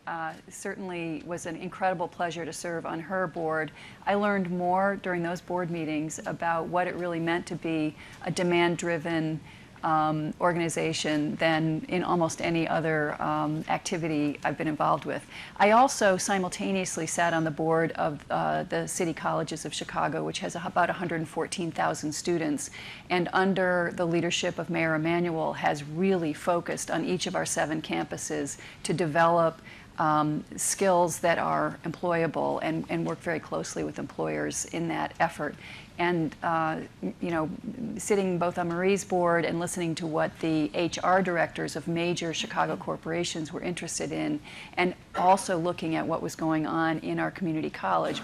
certainly was an incredible pleasure to serve on her board. I learned more during those board meetings about what it really meant to be a demand-driven organization than in almost any other activity I've been involved with. I also simultaneously sat on the board of the City Colleges of Chicago, which has about 114,000 students, and under the leadership of Mayor Emanuel has really focused on each of our 7 campuses to develop skills that are employable and work very closely with employers in that effort. And, you know, sitting both on Marie's board and listening to what the HR directors of major Chicago corporations were interested in, and also looking at what was going on in our community college,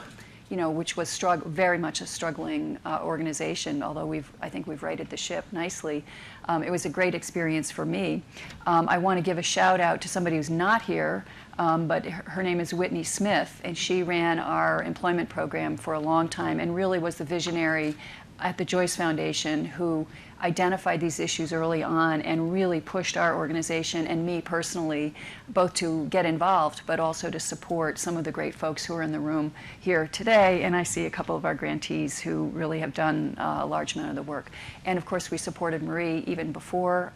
you know, which was very much a struggling organization, although I think we've righted the ship nicely. It was a great experience for me. I want to give a shout out to somebody who's not here, but her name is Whitney Smith, and she ran our employment program for a long time and really was the visionary at the Joyce Foundation who identified these issues early on and really pushed our organization and me personally both to get involved but also to support some of the great folks who are in the room here today. And I see a couple of our grantees who really have done a large amount of the work. And of course we supported Marie even before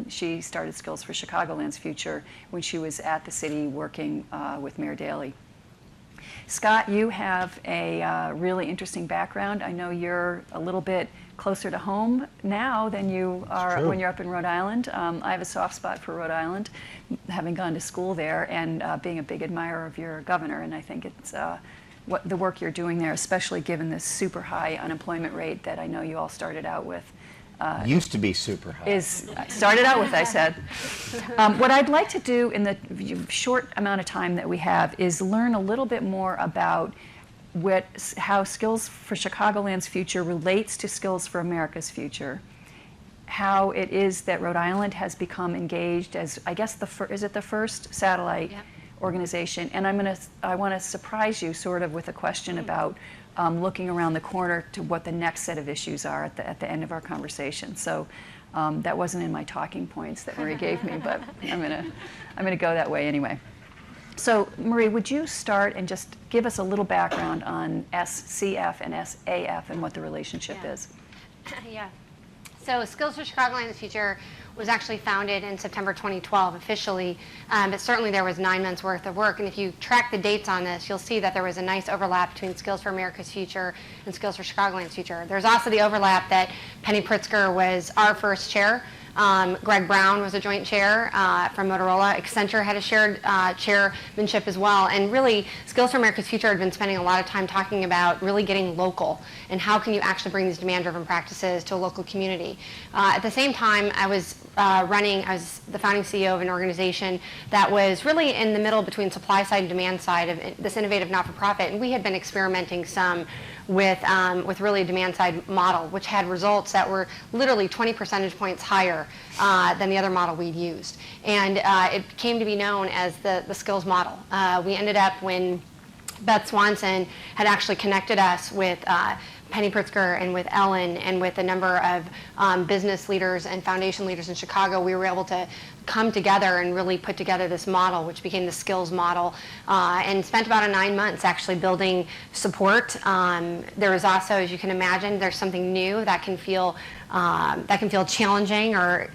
she started Skills for Chicagoland's Future when she was at the city working with Mayor Daley. Scott, you have a really interesting background. I know you're a little bit closer to home now than you are when you're up in Rhode Island. I have a soft spot for Rhode Island, having gone to school there and being a big admirer of your governor. And I think it's the work you're doing there, especially given this super high unemployment rate that I know you all started out with. Used to be super high. Started out with, I said. What I'd like to do in the short amount of time that we have is learn a little bit more about how Skills for Chicagoland's Future relates to Skills for America's Future, how it is that Rhode Island has become engaged as, I guess, is it the first satellite organization? And I want to surprise you sort of with a question about looking around the corner to what the next set of issues are at the end of our conversation. So that wasn't in my talking points that Marie gave me, but I'm gonna go that way anyway. So Marie, would you start and just give us a little background on SCF and SAF and what the relationship is? Yeah. So Skills for Chicagoland's Future was actually founded in September 2012 officially, but certainly there was 9 months worth of work. And if you track the dates on this, you'll see that there was a nice overlap between Skills for America's Future and Skills for Chicagoland's Future. There's also the overlap that Penny Pritzker was our first chair. Greg Brown was a joint chair from Motorola. Accenture had a shared chairmanship as well. And really, Skills for America's Future had been spending a lot of time talking about really getting local and how can you actually bring these demand-driven practices to a local community. At the same time, I was the founding CEO of an organization that was really in the middle between supply side and demand side of this innovative not-for-profit. And we had been experimenting some with really a demand-side model, which had results that were literally 20 percentage points higher than the other model we'd used. And it came to be known as the skills model. We ended up, when Beth Swanson had actually connected us with Penny Pritzker and with Ellen and with a number of business leaders and foundation leaders in Chicago, we were able to come together and really put together this model, which became the skills model, and spent about 9 months actually building support. There was also, as you can imagine, there's something new that can feel challenging, or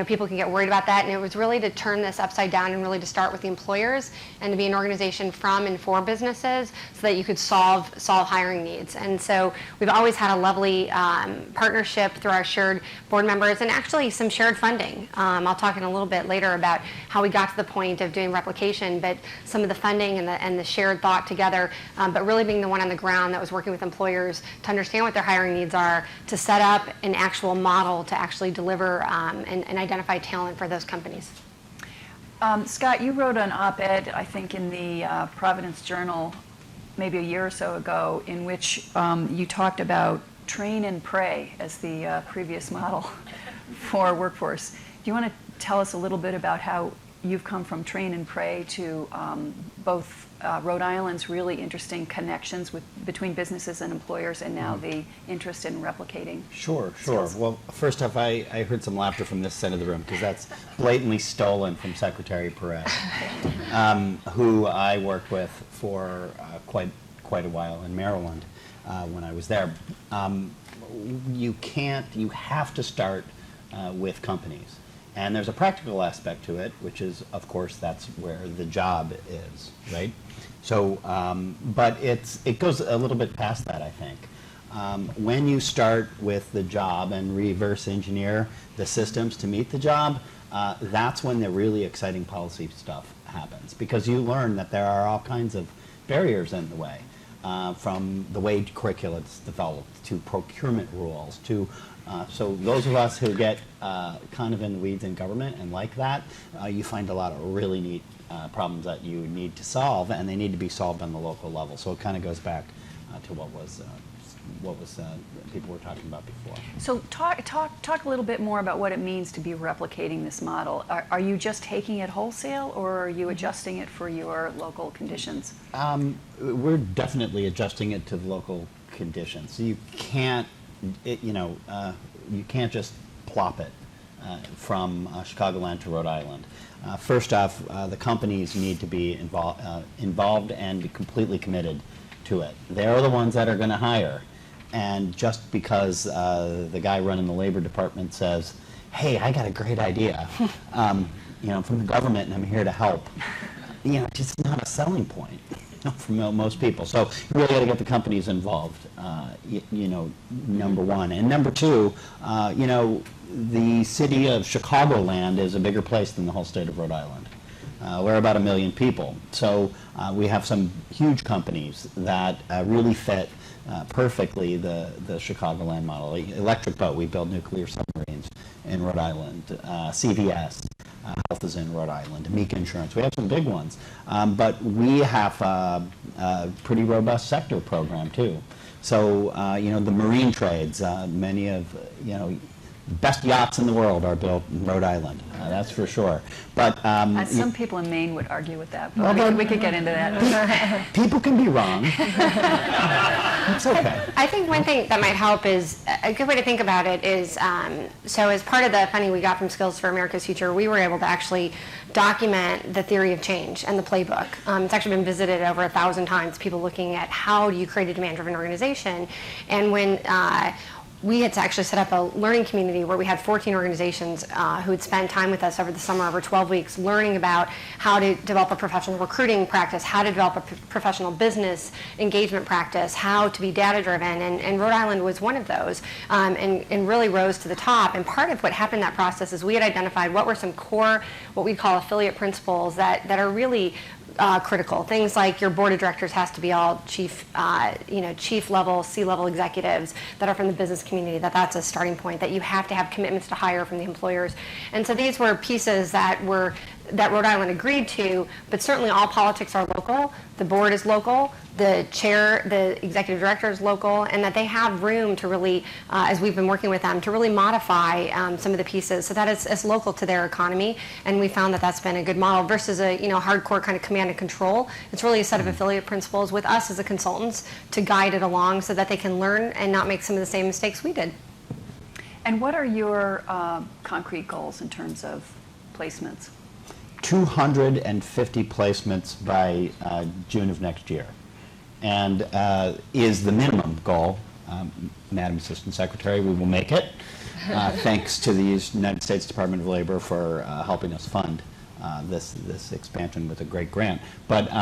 people can get worried about that. And it was really to turn this upside down and really to start with the employers and to be an organization from and for businesses so that you could solve hiring needs. And so we've always had a lovely partnership through our shared board members and actually some shared funding. I'll talk in a little bit later about how we got to the point of doing replication, but some of the funding and the shared thought together, but really being the one on the ground that was working with employers to understand what their hiring needs are, to set up an actual model to actually deliver and identify talent for those companies. Scott, you wrote an op-ed, I think, in the Providence Journal maybe a year or so ago, in which you talked about train and pray as the previous model for workforce. Do you want to tell us a little bit about how you've come from train and pray to both Rhode Island's really interesting connections between businesses and employers, and now the interest in replicating. Sure. skills. Well, first off, I heard some laughter from this side of the room because that's blatantly stolen from Secretary Perez, who I worked with for quite a while in Maryland when I was there. You have to start with companies. And there's a practical aspect to it, which is, of course, that's where the job is, right? So, but it goes a little bit past that, I think. When you start with the job and reverse engineer the systems to meet the job, that's when the really exciting policy stuff happens, because you learn that there are all kinds of barriers in the way, from the way curricula is developed to procurement rules to so those of us who get kind of in the weeds in government and like that, you find a lot of really neat problems that you need to solve, and they need to be solved on the local level. So it kind of goes back to what was people were talking about before. So talk a little bit more about what it means to be replicating this model. Are you just taking it wholesale, or are you adjusting it for your local conditions? We're definitely adjusting it to the local conditions. So you can't, you can't just plop it from Chicagoland to Rhode Island. First off, the companies need to be involved and be completely committed to it. They're the ones that are going to hire. And just because the guy running the labor department says, hey, I got a great idea, from the government and I'm here to help, it's just not a selling point for most people. So you really got to get the companies involved, number one. And number two, the city of Chicagoland is a bigger place than the whole state of Rhode Island. We're about 1 million people. So we have some huge companies that really fit perfectly the Chicagoland model. Electric Boat, we build nuclear submarines in Rhode Island. CVS, Health is in Rhode Island. Amica Insurance, we have some big ones. But we have a pretty robust sector program too. So, the marine trades, many of, best yachts in the world are built in Rhode Island, that's for sure. But some people in Maine would argue with that, but we could get into that. People can be wrong. It's okay. I think one thing that might help is, a good way to think about it is, so as part of the funding we got from Skills for America's Future, we were able to actually document the theory of change and the playbook. It's actually been visited over 1,000 times, people looking at how do you create a demand-driven organization. And when we had to actually set up a learning community where we had 14 organizations who had spent time with us over the summer, over 12 weeks, learning about how to develop a professional recruiting practice, how to develop a professional business engagement practice, how to be data-driven, and Rhode Island was one of those, and really rose to the top. And part of what happened in that process is we had identified what were some core, what we call affiliate principles that are really critical. Things like your board of directors has to be all chief level, C-level executives that are from the business community, that's a starting point, that you have to have commitments to hire from the employers. And so these were pieces that Rhode Island agreed to, but certainly all politics are local, the board is local, the chair, the executive director is local, and that they have room to really, as we've been working with them, to really modify some of the pieces so that it's local to their economy. And we found that that's been a good model versus a hardcore kind of command and control. It's really a set of affiliate principles with us as the consultants to guide it along so that they can learn and not make some of the same mistakes we did. And what are your concrete goals in terms of placements? 250 placements by June of next year, and is the minimum goal. Madam Assistant Secretary, we will make it. Thanks to the United States Department of Labor for helping us fund this expansion with a great grant. But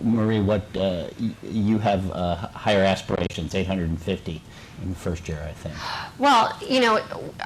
Marie, what you have higher aspirations, 850 in the first year, I think. Well,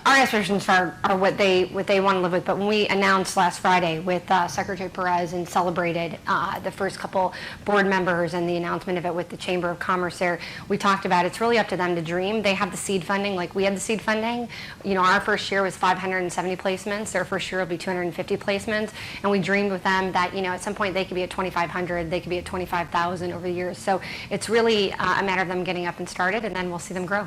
our aspirations are what they want to live with. But when we announced last Friday with Secretary Perez and celebrated the first couple board members and the announcement of it with the Chamber of Commerce there, we talked about it's really up to them to dream. They have the seed funding, like we had the seed funding. Our first year was 570 placements. Their first year will be 250 placements. And we dreamed with them that, at some point they could be at 2,500, they could be at 25,000 over the years. So it's really a matter of them getting up and started, and then we'll see them grow.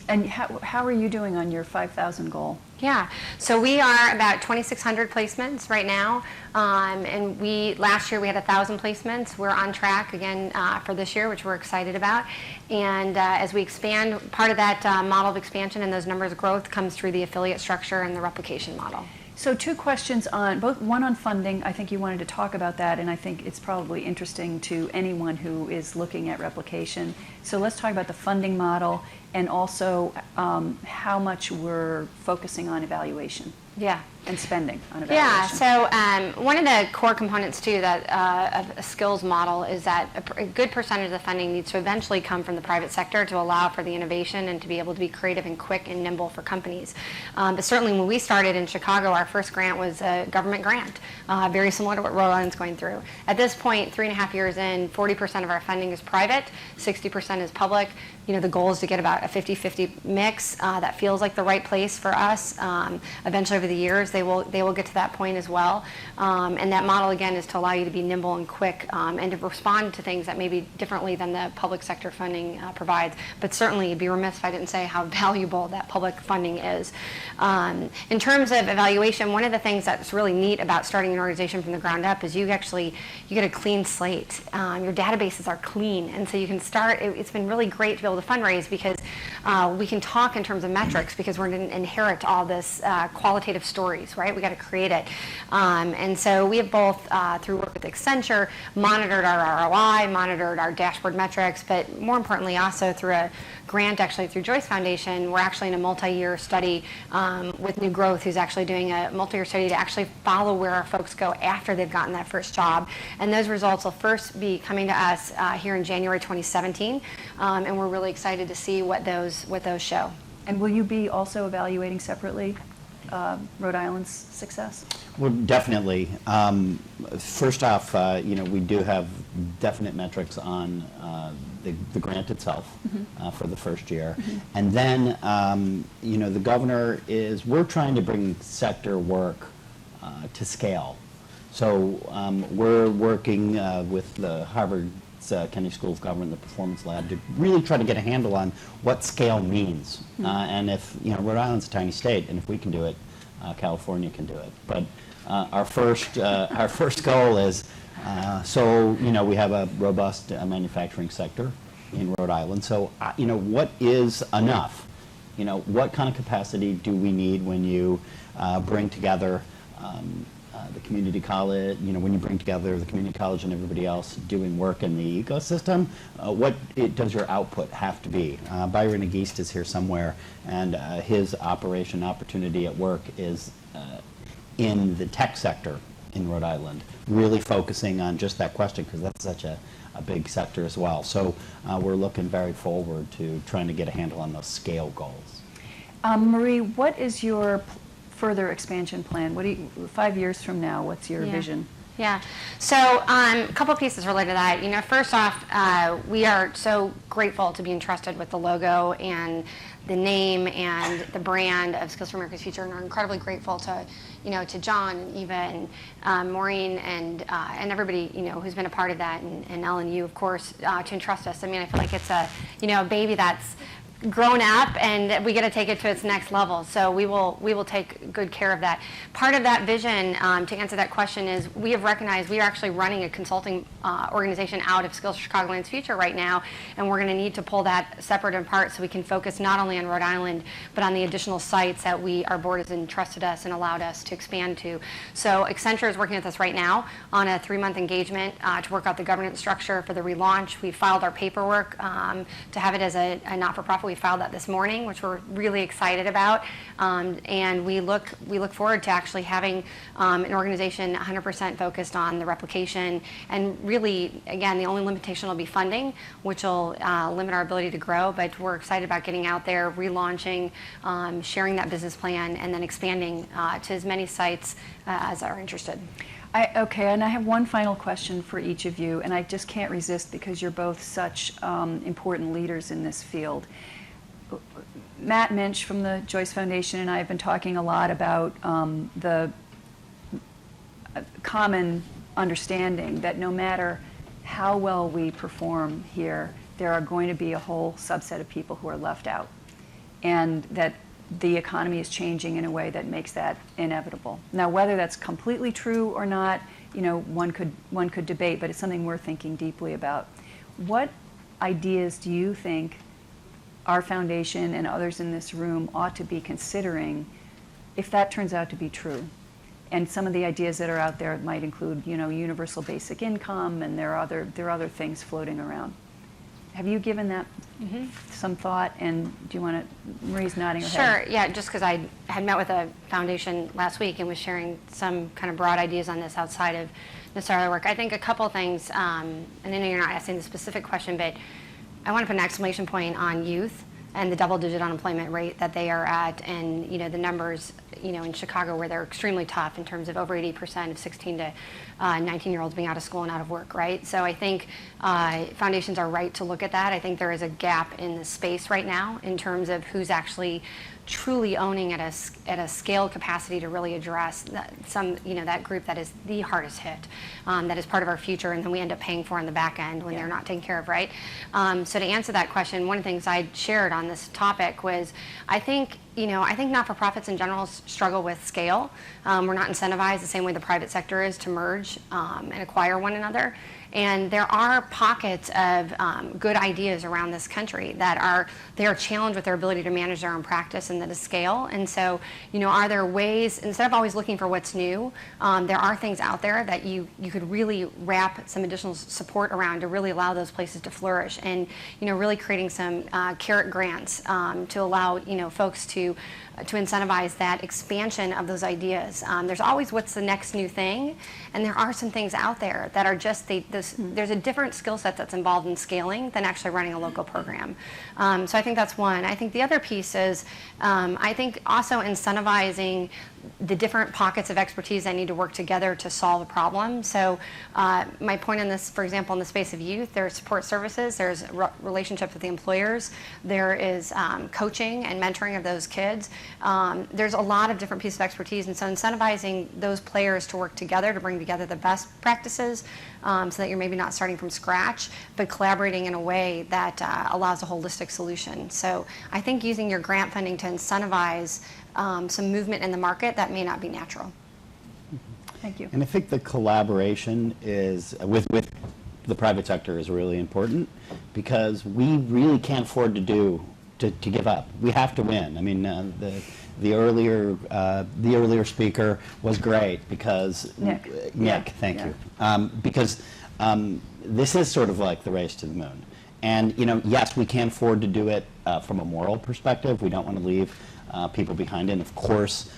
And how are you doing on your 5,000 goal? Yeah, so we are about 2,600 placements right now, and last year we had 1,000 placements. We're on track again for this year, which we're excited about. And as we expand, part of that model of expansion and those numbers of growth comes through the affiliate structure and the replication model. So two questions on one on funding. I think you wanted to talk about that, and I think it's probably interesting to anyone who is looking at replication. So let's talk about the funding model and also how much we're focusing on evaluation. Yeah. And spending on evaluation. Yeah, so one of the core components too of a skills model is that a good percentage of the funding needs to eventually come from the private sector to allow for the innovation and to be able to be creative and quick and nimble for companies. But certainly when we started in Chicago, our first grant was a government grant, very similar to what Rhode Island's going through. At this point, 3.5 years in, 40% of our funding is private, 60% is public. You know, the goal is to get about a 50-50 mix. That feels like the right place for us. Eventually over the years, they will get to that point as well. And that model, again, is to allow you to be nimble and quick and to respond to things that may be differently than the public sector funding provides. But certainly, it'd be remiss if I didn't say how valuable that public funding is. In terms of evaluation, one of the things that's really neat about starting an organization from the ground up is you get a clean slate. Your databases are clean, and so you can start. It's been really great to be able to fundraise because we can talk in terms of metrics because we're going to inherit all this qualitative stories, right? We got to create it. And so we have both, through work with Accenture, monitored our ROI, monitored our dashboard metrics, but more importantly also through a grant actually through Joyce Foundation, we're actually in a multi-year study with New Growth, who's actually doing a multi-year study to actually follow where our folks go after they've gotten that first job. And those results will first be coming to us here in January 2017, and we're really excited to see what those show. And will you be also evaluating separately Rhode Island's success? Well, definitely. First off, we do have definite metrics on the grant itself for the first year. And then, the governor we're trying to bring sector work to scale. So we're working with the Harvard Kennedy School of Government, the Performance Lab, to really try to get a handle on what scale means. And if, Rhode Island's a tiny state, and if we can do it, California can do it. But our first goal is, we have a robust manufacturing sector in Rhode Island. So, what is enough? What kind of capacity do we need when you bring together the community college, when you bring together the community college and everybody else doing work in the ecosystem, what does your output have to be? Byron Ageist is here somewhere, and his opportunity at work is in the tech sector in Rhode Island, really focusing on just that question because that's such a big sector as well. So we're looking very forward to trying to get a handle on those scale goals. Marie, what is your further expansion plan? 5 years from now, what's your vision? Yeah, so a couple pieces related to that. First off, we are so grateful to be entrusted with the logo and the name and the brand of Skills for America's Future, and are incredibly grateful to, to John and Eva and Maureen and everybody, who's been a part of that, and Ellen, you, of course, to entrust us. I mean, I feel like it's a baby that's grown up, and we get to take it to its next level. So we will take good care of that. Part of that vision, to answer that question, is we have recognized we are actually running a consulting organization out of Skills for Chicagoland's Future right now, and we're going to need to pull that separate and apart so we can focus not only on Rhode Island, but on the additional sites that our board has entrusted us and allowed us to expand to. So Accenture is working with us right now on a 3-month engagement to work out the governance structure for the relaunch. We filed our paperwork to have it as a not-for-profit. We filed that this morning, which we're really excited about, and we look forward to actually having an organization 100% focused on the replication. And really, again, the only limitation will be funding, which will limit our ability to grow. But we're excited about getting out there, relaunching, sharing that business plan, and then expanding to as many sites as are interested. Okay, and I have one final question for each of you, and I just can't resist because you're both such important leaders in this field. Matt Minch from the Joyce Foundation and I have been talking a lot about the common understanding that no matter how well we perform here, there are going to be a whole subset of people who are left out. and that the economy is changing in a way that makes that inevitable. Now, whether that's completely true or not, one could debate, but it's something we're thinking deeply about. What ideas do you think our foundation and others in this room ought to be considering if that turns out to be true? And some of the ideas that are out there might include, universal basic income, and there are other things floating around. Have you given that some thought? And do you want to? Marie's nodding her head. Sure. Yeah. Just because I had met with a foundation last week and was sharing some kind of broad ideas on this outside of necessarily work. I think a couple things, and I know you're not asking the specific question, but I want to put an exclamation point on youth and the double-digit unemployment rate that they are at, and the numbers in Chicago where they're extremely tough in terms of over 80% of 16 to 19-year-olds being out of school and out of work, right? So I think foundations are right to look at that. I think there is a gap in the space right now in terms of who's actually truly owning at a scale capacity to really address that group that is the hardest hit, that is part of our future, and then we end up paying for on the back end when they're not taken care of, right? So to answer that question, one of the things I shared on this topic was I think not-for-profits in general struggle with scale. We're not incentivized the same way the private sector is to merge and acquire one another. And there are pockets of good ideas around this country that are challenged with their ability to manage their own practice and at a scale. And so, are there ways, instead of always looking for what's new, there are things out there that you could really wrap some additional support around to really allow those places to flourish, and really creating some carrot grants to allow folks to incentivize that expansion of those ideas. There's always what's the next new thing, and there are some things out there that are just there's a different skill set that's involved in scaling than actually running a local program. So I think that's one. I think the other piece is I think also incentivizing the different pockets of expertise that need to work together to solve a problem. So my point in this, for example, in the space of youth, there's support services, there's relationships with the employers, there is coaching and mentoring of those kids. There's a lot of different pieces of expertise, and so incentivizing those players to work together to bring together the best practices so that you're maybe not starting from scratch, but collaborating in a way that allows a holistic solution. So I think using your grant funding to incentivize some movement in the market that may not be natural. Thank you. And I think the collaboration is with the private sector is really important, because we really can't afford to give up. We have to win. I mean, the earlier speaker was great because Nick, thank you, because this is sort of like the race to the moon. And yes, we can't afford to do it from a moral perspective. We don't want to leave people behind, and of course,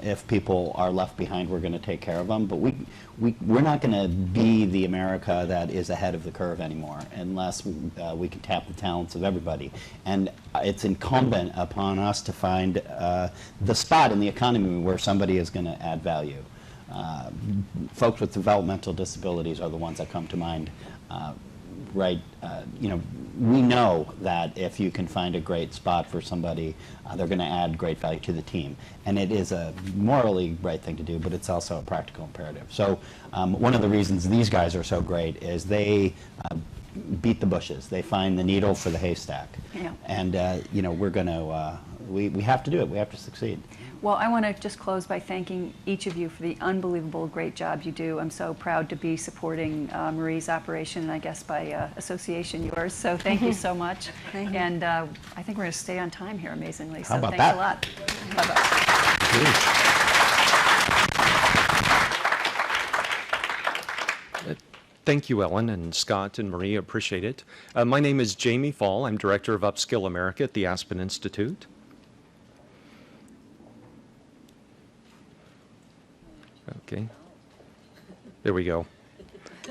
if people are left behind, we're going to take care of them. But we're not going to be the America that is ahead of the curve anymore unless we can tap the talents of everybody. And it's incumbent upon us to find the spot in the economy where somebody is going to add value. Folks with developmental disabilities are the ones that come to mind. Right, we know that if you can find a great spot for somebody, they're going to add great value to the team. And it is a morally right thing to do, but it's also a practical imperative. So one of the reasons these guys are so great is they beat the bushes. They find the needle for the haystack. Yeah. And, we're going to, we have to do it. We have to succeed. Well, I want to just close by thanking each of you for the unbelievable great job you do. I'm so proud to be supporting Marie's operation, and I guess by association yours. So thank you so much. And I think we're going to stay on time here, amazingly. So How about thanks that? a lot. Bye-bye. Thank you, Ellen and Scott and Marie. Appreciate it. My name is Jamie Fall. I'm Director of Upskill America at the Aspen Institute. Okay. There we go.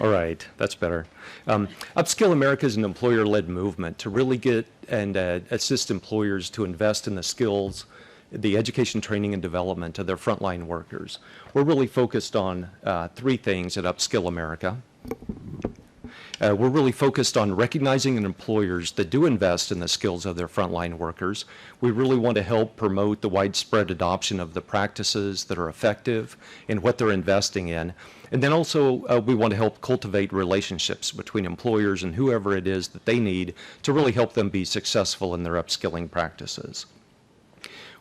All right, that's better. Upskill America is an employer-led movement to really get and assist employers to invest in the skills, the education, training, and development of their frontline workers. We're really focused on three things at Upskill America. We're really focused on recognizing employers that do invest in the skills of their frontline workers. We really want to help promote the widespread adoption of the practices that are effective in what they're investing in. And then also we want to help cultivate relationships between employers and whoever it is that they need to really help them be successful in their upskilling practices.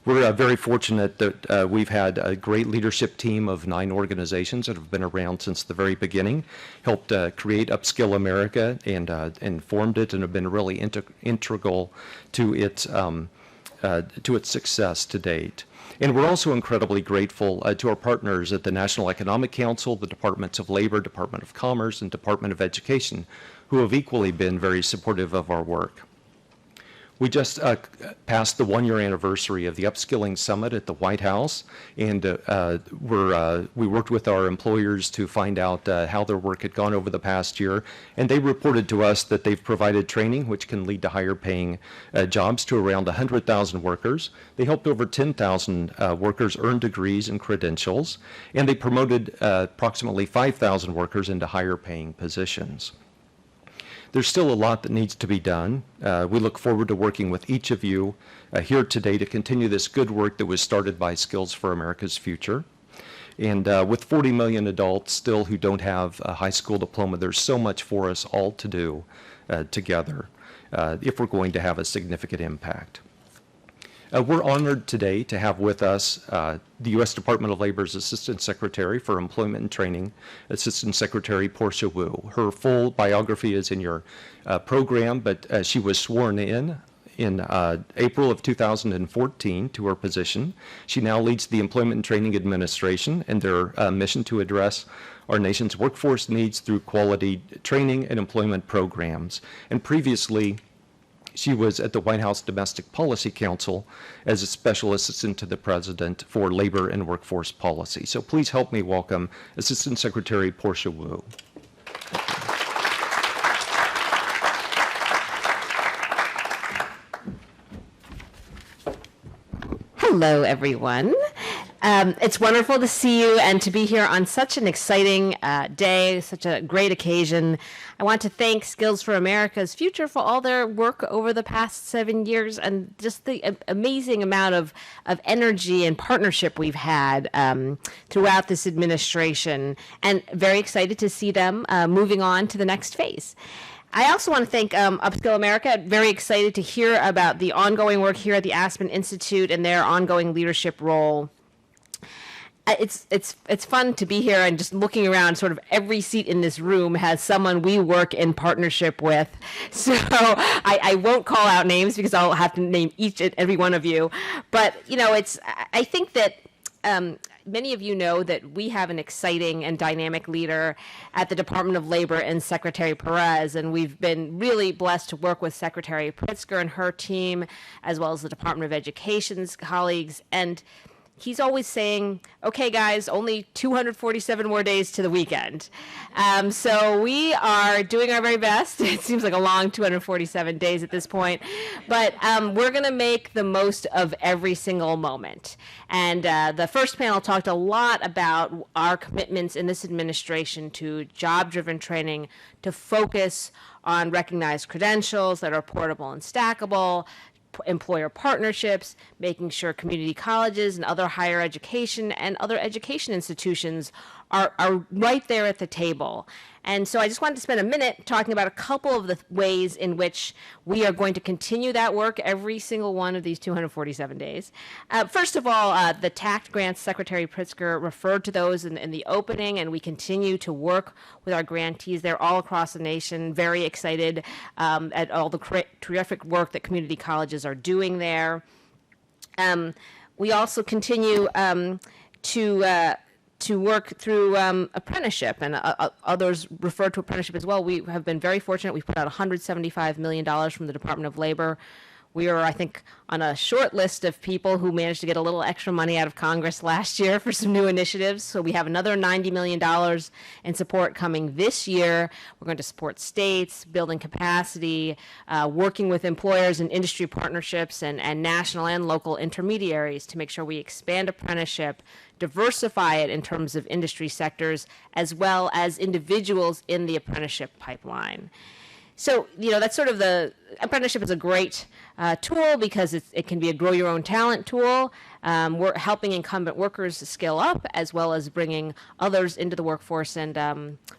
We're very fortunate that we've had a great leadership team of 9 organizations that have been around since the very beginning, helped create Upskill America and formed it, and have been really integral to its success to date. And we're also incredibly grateful to our partners at the National Economic Council, the Departments of Labor, Department of Commerce, and Department of Education, who have equally been very supportive of our work. We just passed the 1-year anniversary of the Upskilling Summit at the White House, and we worked with our employers to find out how their work had gone over the past year, and they reported to us that they've provided training which can lead to higher paying jobs to around 100,000 workers. They helped over 10,000 workers earn degrees and credentials, and they promoted approximately 5,000 workers into higher paying positions. There's still a lot that needs to be done. We look forward to working with each of you here today to continue this good work that was started by Skills for America's Future. And with 40 million adults still who don't have a high school diploma, there's so much for us all to do together if we're going to have a significant impact. We're honored today to have with us the U.S. Department of Labor's Assistant Secretary for Employment and Training, Assistant Secretary Portia Wu. Her full biography is in your program, but she was sworn in April of 2014 to her position. She now leads the Employment and Training Administration and their mission to address our nation's workforce needs through quality training and employment programs. And previously, she was at the White House Domestic Policy Council as a special assistant to the President for Labor and Workforce Policy. So please help me welcome Assistant Secretary Portia Wu. Hello, everyone. It's wonderful to see you and to be here on such an exciting day, such a great occasion. I want to thank Skills for America's Future for all their work over the past 7 years and just the amazing amount of energy and partnership we've had throughout this administration, and very excited to see them moving on to the next phase. I also want to thank Upskill America. Very excited to hear about the ongoing work here at the Aspen Institute and their ongoing leadership role. It's fun to be here and just looking around. Sort of every seat in this room has someone we work in partnership with. So I won't call out names because I'll have to name each and every one of you. But I think that many of you know that we have an exciting and dynamic leader at the Department of Labor and Secretary Perez, and we've been really blessed to work with Secretary Pritzker and her team, as well as the Department of Education's colleagues. And he's always saying, okay, guys, only 247 more days to the weekend. So we are doing our very best. It seems like a long 247 days at this point. But we're going to make the most of every single moment. And the first panel talked a lot about our commitments in this administration to job-driven training, to focus on recognized credentials that are portable and stackable, employer partnerships, making sure community colleges and other higher education and other education institutions are right there at the table. And so I just wanted to spend a minute talking about a couple of the ways in which we are going to continue that work every single one of these 247 days. First of all, the TACT grants, Secretary Pritzker referred to those in the opening, and we continue to work with our grantees. They're all across the nation, very excited at all the terrific work that community colleges are doing there. We also continue to work through apprenticeship, and others refer to apprenticeship as well. We have been very fortunate. We've put out $175 million from the Department of Labor. We are, I think, on a short list of people who managed to get a little extra money out of Congress last year for some new initiatives. So we have another $90 million in support coming this year. We're going to support states, building capacity, working with employers and industry partnerships and national and local intermediaries to make sure we expand apprenticeship, diversify it in terms of industry sectors, as well as individuals in the apprenticeship pipeline. So, that's sort of the apprenticeship is a great tool because it can be a grow your own talent tool. We're helping incumbent workers scale up as well as bringing others into the workforce. And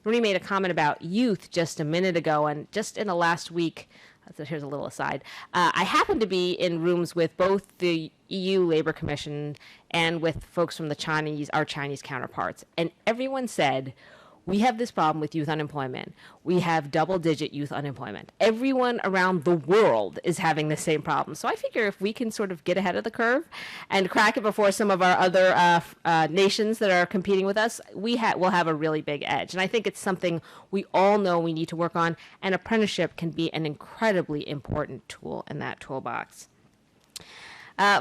Rooney made a comment about youth just a minute ago, and just in the last week, So here's a little aside. I happen to be in rooms with both the EU Labor Commission and with folks from our Chinese counterparts, and everyone said, we have this problem with youth unemployment. We have double-digit youth unemployment. Everyone around the world is having the same problem. So I figure if we can sort of get ahead of the curve and crack it before some of our other nations that are competing with us, we'll have a really big edge. And I think it's something we all know we need to work on, and apprenticeship can be an incredibly important tool in that toolbox.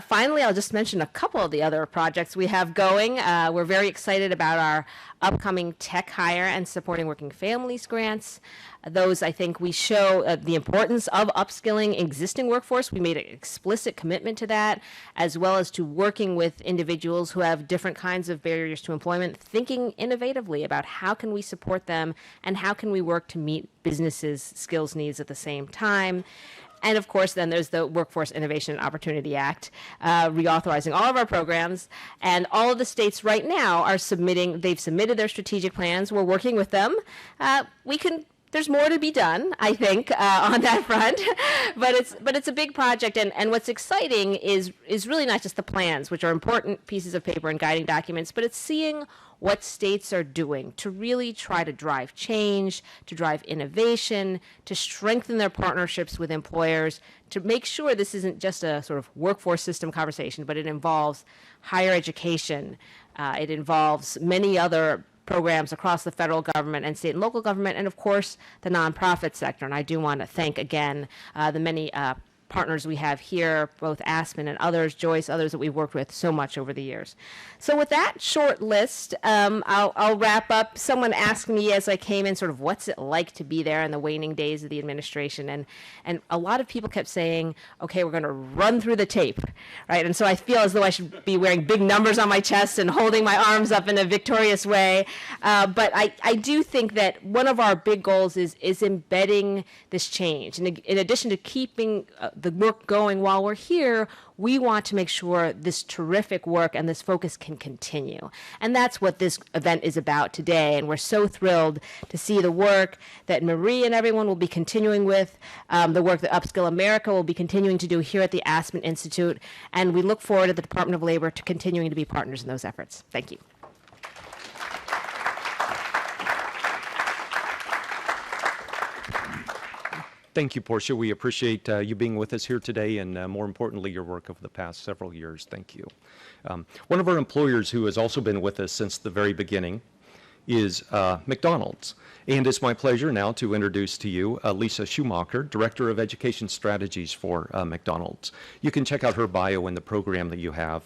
Finally, I'll just mention a couple of the other projects we have going. We're very excited about our upcoming Tech Hire and Supporting Working Families grants. Those, I think, we show the importance of upskilling existing workforce. We made an explicit commitment to that, as well as to working with individuals who have different kinds of barriers to employment, thinking innovatively about how can we support them and how can we work to meet businesses' skills needs at the same time. And of course, then there's the Workforce Innovation and Opportunity Act, reauthorizing all of our programs. And all of the states right now they've submitted their strategic plans. We're working with them. There's more to be done, I think, on that front, but it's a big project, and what's exciting is really not just the plans, which are important pieces of paper and guiding documents, but it's seeing what states are doing to really try to drive change, to drive innovation, to strengthen their partnerships with employers, to make sure this isn't just a sort of workforce system conversation, but it involves higher education, it involves many other programs across the federal government and state and local government, and of course the nonprofit sector. And I do want to thank again the many partners we have here, both Aspen and others, Joyce, others that we've worked with so much over the years. So with that short list, I'll wrap up. Someone asked me as I came in sort of what's it like to be there in the waning days of the administration, and a lot of people kept saying, okay, we're going to run through the tape, right? And so I feel as though I should be wearing big numbers on my chest and holding my arms up in a victorious way, but I do think that one of our big goals is embedding this change. And in addition to keeping the work going while we're here, we want to make sure this terrific work and this focus can continue. And that's what this event is about today. And we're so thrilled to see the work that Marie and everyone will be continuing with, the work that Upskill America will be continuing to do here at the Aspen Institute. And we look forward at the Department of Labor to continuing to be partners in those efforts. Thank you. Thank you, Portia. We appreciate you being with us here today, and more importantly, your work over the past several years. Thank you. One of our employers who has also been with us since the very beginning is McDonald's. And it's my pleasure now to introduce to you Lisa Schumacher, Director of Education Strategies for McDonald's. You can check out her bio in the program that you have.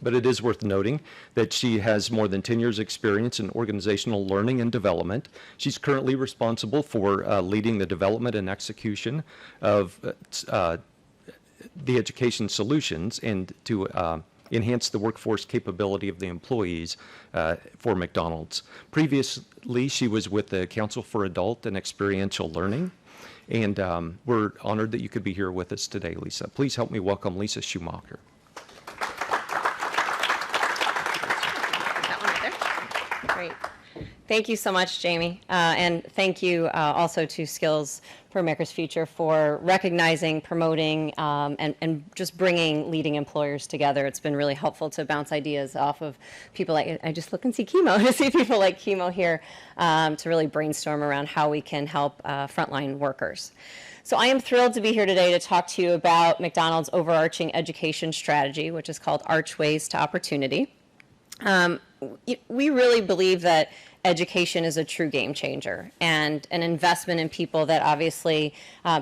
But it is worth noting that she has more than 10 years experience in organizational learning and development. She's currently responsible for leading the development and execution of the education solutions and to enhance the workforce capability of the employees for McDonald's. Previously, she was with the Council for Adult and Experiential Learning. And we're honored that you could be here with us today, Lisa. Please help me welcome Lisa Schumacher. Great. Thank you so much, Jamie. And thank you also to Skills for America's Future for recognizing, promoting, and just bringing leading employers together. It's been really helpful to bounce ideas off of people like, I just look and see Chemo, to see people like Chemo here to really brainstorm around how we can help frontline workers. So I am thrilled to be here today to talk to you about McDonald's overarching education strategy, which is called Archways to Opportunity. We really believe that education is a true game changer and an investment in people that obviously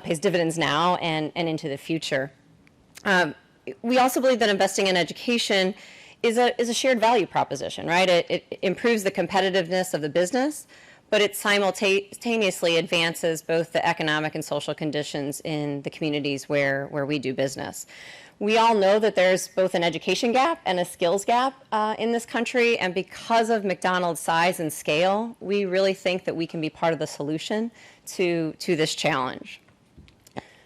pays dividends now and into the future. We also believe that investing in education is a shared value proposition, right? It improves the competitiveness of the business, but it simultaneously advances both the economic and social conditions in the communities where we do business. We all know that there's both an education gap and a skills gap in this country, and because of McDonald's size and scale, we really think that we can be part of the solution to this challenge.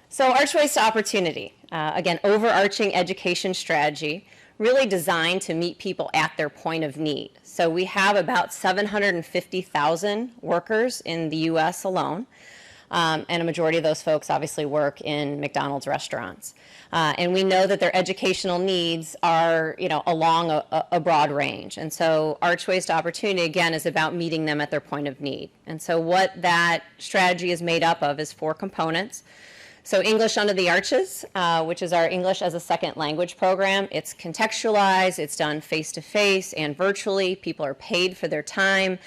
So Archways to Opportunity, again, overarching education strategy, really designed to meet people at their point of need. So we have about 750,000 workers in the U.S. alone. and a majority of those folks obviously work in McDonald's restaurants. And we know that their educational needs are, along a broad range. And so Archways to Opportunity, again, is about meeting them at their point of need. And so what that strategy is made up of is 4 components. So English Under the Arches, which is our English as a Second Language program. It's contextualized, it's done face-to-face and virtually. People are paid for their time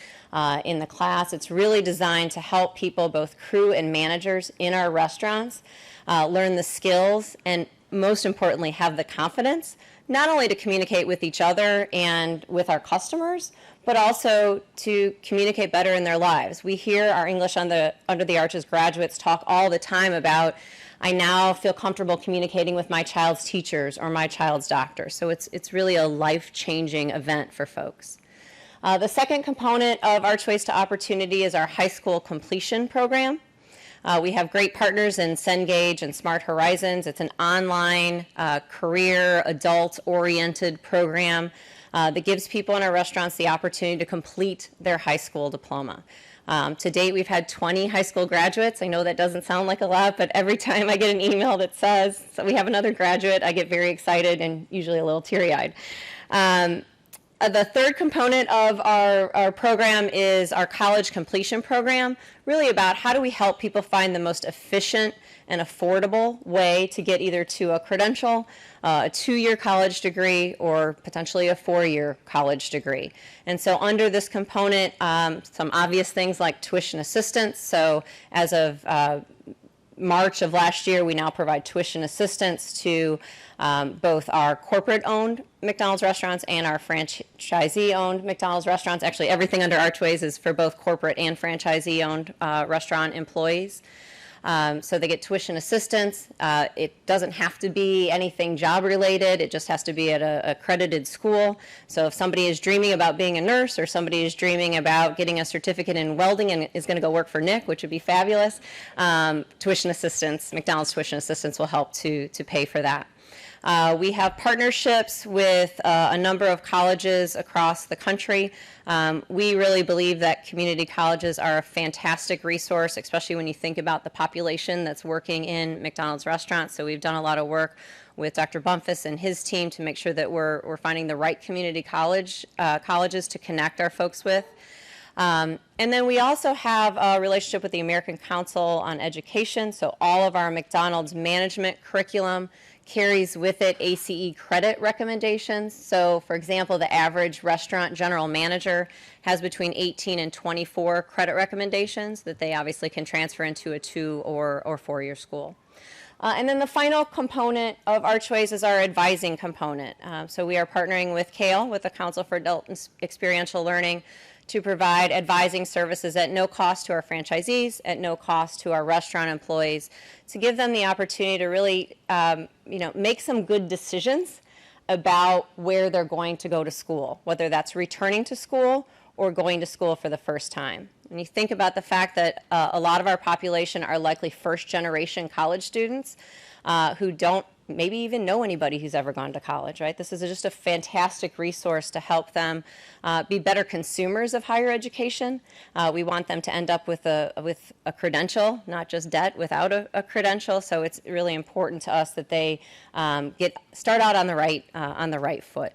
in the class. It's really designed to help people, both crew and managers in our restaurants, learn the skills and, most importantly, have the confidence, not only to communicate with each other and with our customers, but also to communicate better in their lives. We hear our English Under the Arches graduates talk all the time about, I now feel comfortable communicating with my child's teachers or my child's doctor. So it's really a life-changing event for folks. The second component of Archways to Opportunity is our high school completion program. We have great partners in Cengage and Smart Horizons. It's an online, career, adult-oriented program that gives people in our restaurants the opportunity to complete their high school diploma. To date, we've had 20 high school graduates. I know that doesn't sound like a lot, but every time I get an email that says so we have another graduate, I get very excited and usually a little teary-eyed. The third component of our program is our college completion program, really about how do we help people find the most efficient and affordable way to get either to a credential, a 2-year college degree, or potentially a 4-year college degree. And so under this component, some obvious things like tuition assistance. So as of March of last year, we now provide tuition assistance to both our corporate-owned McDonald's restaurants and our franchisee-owned McDonald's restaurants. Actually, everything under Archways is for both corporate and franchisee-owned restaurant employees. So they get tuition assistance. It doesn't have to be anything job-related. It just has to be at an accredited school. So if somebody is dreaming about being a nurse, or somebody is dreaming about getting a certificate in welding and is going to go work for Nick, which would be fabulous, tuition assistance, McDonald's tuition assistance will help to pay for that. We have partnerships with a number of colleges across the country. We really believe that community colleges are a fantastic resource, especially when you think about the population that's working in McDonald's restaurants. So we've done a lot of work with Dr. Bumpus and his team to make sure that we're finding the right community colleges to connect our folks with. And then we also have a relationship with the American Council on Education. So all of our McDonald's management curriculum carries with it ACE credit recommendations. So for example, the average restaurant general manager has between 18 and 24 credit recommendations that they obviously can transfer into a 2 or 4-year school. And then the final component of Archways is our advising component. So we are partnering with CALE, with the Council for Adult Experiential Learning, to provide advising services at no cost to our franchisees, at no cost to our restaurant employees, to give them the opportunity to really make some good decisions about where they're going to go to school, whether that's returning to school or going to school for the first time. And you think about the fact that a lot of our population are likely first-generation college students who don't maybe even know anybody who's ever gone to college, right? This is just a fantastic resource to help them be better consumers of higher education. We want them to end up with a credential, not just debt without a credential. So it's really important to us that they start out on the right foot.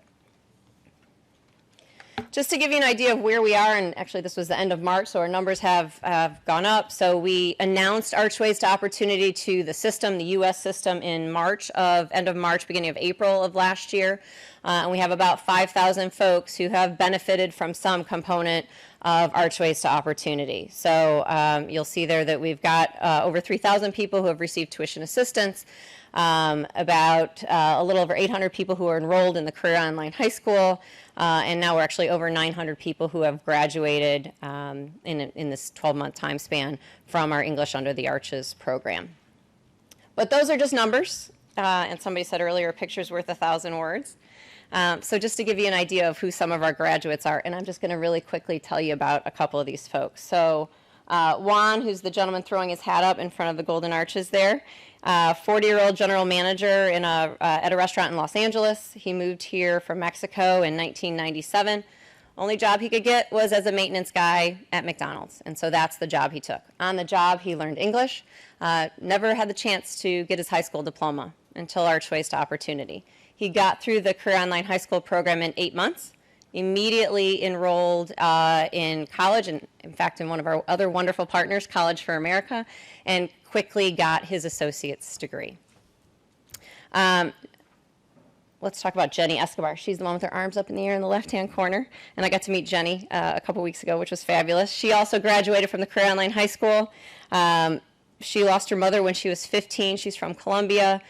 Just to give you an idea of where we are, and actually this was the end of March, so our numbers have gone up. So we announced Archways to Opportunity to the system, the U.S. system, in end of March, beginning of April of last year. And we have about 5,000 folks who have benefited from some component of Archways to Opportunity. So you'll see there that we've got over 3,000 people who have received tuition assistance, about a little over 800 people who are enrolled in the Career Online High School, and now we're actually over 900 people who have graduated in this 12-month time span from our English Under the Arches program. But those are just numbers, and somebody said earlier, a picture's worth 1,000 words. So just to give you an idea of who some of our graduates are, and I'm just going to really quickly tell you about a couple of these folks. So Juan, who's the gentleman throwing his hat up in front of the Golden Arches there, 40-year-old general manager at a restaurant in Los Angeles. He moved here from Mexico in 1997. Only job he could get was as a maintenance guy at McDonald's, and so that's the job he took. On the job, he learned English, never had the chance to get his high school diploma until Archways to Opportunity. He got through the Career Online High School program in 8 months, immediately enrolled in college, and in fact in one of our other wonderful partners, College for America, and quickly got his associate's degree. Let's talk about Jenny Escobar. She's the one with her arms up in the air in the left-hand corner, and I got to meet Jenny a couple weeks ago, which was fabulous. She also graduated from the Career Online High School. She lost her mother when she was 15. She's from Colombia,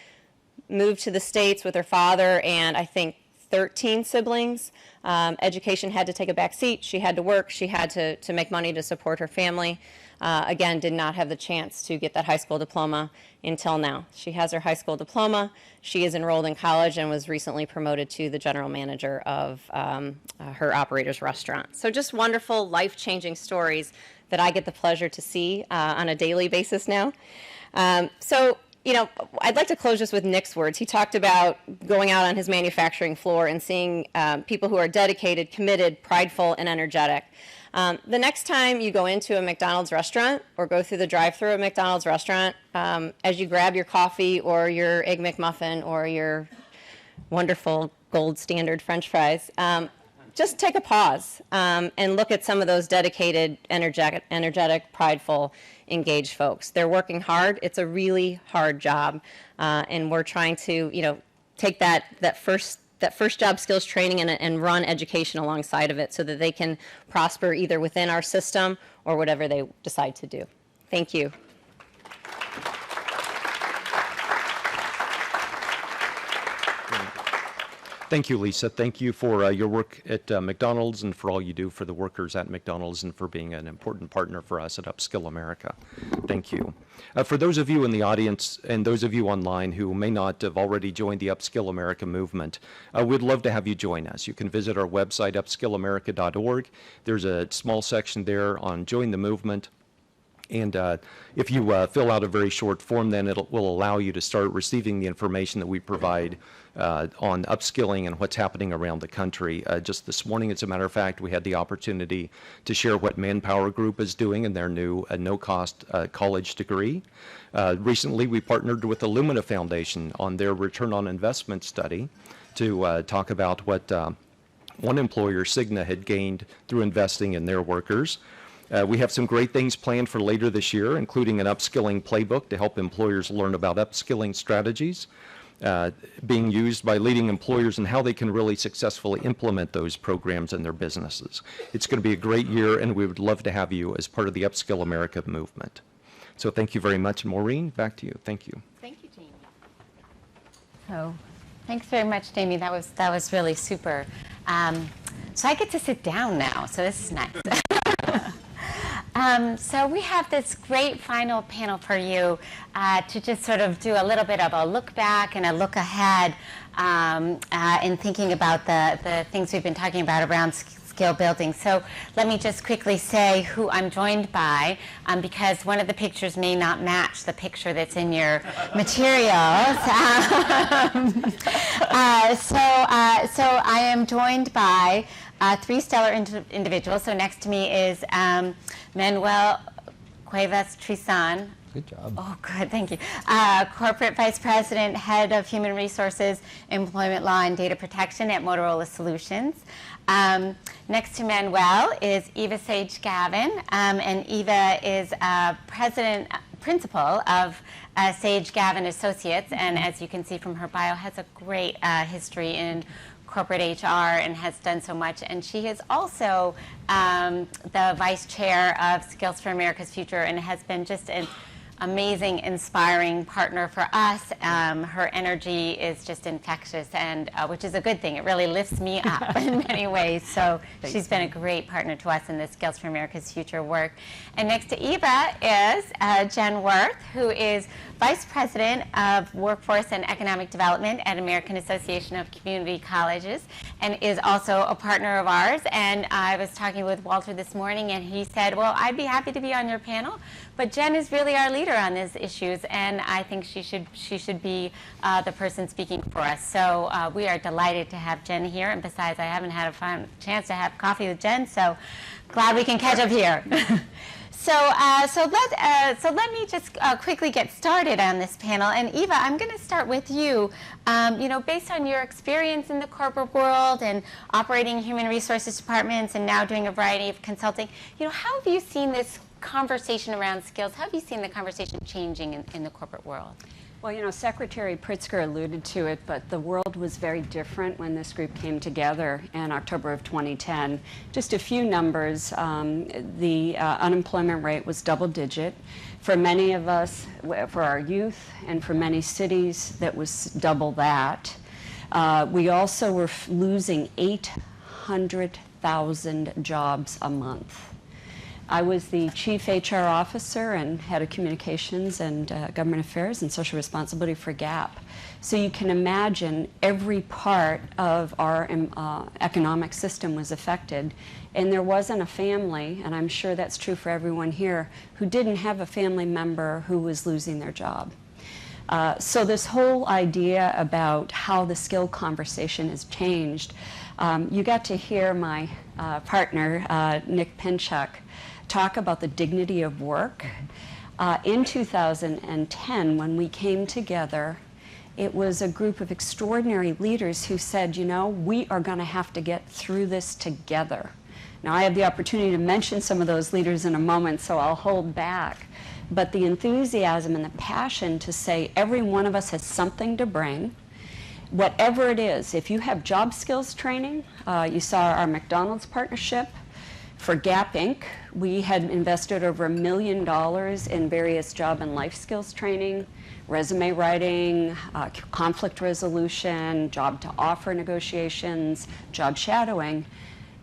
moved to the States with her father and I think 13 siblings. Education had to take a back seat. She had to work. She had to make money to support her family. Again, did not have the chance to get that high school diploma until now. She has her high school diploma. She is enrolled in college and was recently promoted to the general manager of her operator's restaurant. So just wonderful, life-changing stories that I get the pleasure to see on a daily basis now. So, you know, I'd like to close just with Nick's words. He talked about going out on his manufacturing floor and seeing people who are dedicated, committed, prideful, and energetic. The next time you go into a McDonald's restaurant or go through the drive-thru at McDonald's restaurant, as you grab your coffee or your Egg McMuffin or your wonderful gold standard French fries, just take a pause and look at some of those dedicated, energetic, prideful, engaged folks. They're working hard. It's a really hard job, and we're trying to, you know, take that first job skills training and run education alongside of it so that they can prosper either within our system or whatever they decide to do. Thank you. Thank you, Lisa. Thank you for your work at McDonald's and for all you do for the workers at McDonald's and for being an important partner for us at Upskill America. Thank you. For those of you in the audience and those of you online who may not have already joined the Upskill America movement, we'd love to have you join us. You can visit our website, upskillamerica.org. There's a small section there on Join the Movement. And if you fill out a very short form, then it will allow you to start receiving the information that we provide on upskilling and what's happening around the country. Just this morning, as a matter of fact, we had the opportunity to share what Manpower Group is doing in their new no-cost college degree. Recently, we partnered with the Lumina Foundation on their return on investment study to talk about what one employer, Cigna, had gained through investing in their workers. We have some great things planned for later this year, including an upskilling playbook to help employers learn about upskilling strategies being used by leading employers and how they can really successfully implement those programs in their businesses. It's going to be a great year, and we would love to have you as part of the Upskill America movement. So thank you very much. Maureen, back to you. Thank you. Thank you, Jamie. So, thanks very much, Jamie. That was really super. So I get to sit down now, so this is nice. So we have this great final panel for you to just sort of do a little bit of a look back and a look ahead in thinking about the things we've been talking about around skill building. So let me just quickly say who I'm joined by, because one of the pictures may not match the picture that's in your materials. So I am joined by three stellar individuals. So next to me is Manuel Cuevas Trizan. Good job. Oh, good, thank you. Corporate Vice President, Head of Human Resources, Employment Law and Data Protection at Motorola Solutions. Next to Manuel is Eva Sage Gavin, and Eva is principal of Sage Gavin Associates, and as you can see from her bio, has a great history in corporate HR and has done so much. And she is also the vice chair of Skills for America's Future and has been just an amazing, inspiring partner for us. Her energy is just infectious, and which is a good thing. It really lifts me up in many ways. So she's been a great partner to us in the Skills for America's Future work. And next to Eva is Jen Worth, who is Vice President of Workforce and Economic Development at American Association of Community Colleges, and is also a partner of ours. And I was talking with Walter this morning, and he said, well, I'd be happy to be on your panel, but Jen is really our leader. leader on these issues, and I think she should be the person speaking for us. So we are delighted to have Jen here, and besides, I haven't had a chance to have coffee with Jen, so glad we can catch up here. So let me just quickly get started on this panel. And Eva, I'm going to start with you. Based on your experience in the corporate world and operating human resources departments and now doing a variety of consulting, how have you seen this conversation around skills? How have you seen the conversation changing in the corporate world? Well, Secretary Pritzker alluded to it, but the world was very different when this group came together in October of 2010. Just a few numbers. The unemployment rate was double-digit. For many of us, for our youth, and for many cities, that was double that. We also were losing 800,000 jobs a month. I was the chief HR officer and head of communications and government affairs and social responsibility for Gap. So you can imagine every part of our economic system was affected. And there wasn't a family, and I'm sure that's true for everyone here, who didn't have a family member who was losing their job. So this whole idea about how the skill conversation has changed, you got to hear my partner, Nick Pinchuk, talk about the dignity of work. In 2010, when we came together, it was a group of extraordinary leaders who said, we are going to have to get through this together. Now, I have the opportunity to mention some of those leaders in a moment, so I'll hold back. But the enthusiasm and the passion to say every one of us has something to bring, whatever it is. If you have job skills training, you saw our McDonald's partnership. For Gap Inc., we had invested over $1 million in various job and life skills training, resume writing, conflict resolution, job to offer negotiations, job shadowing.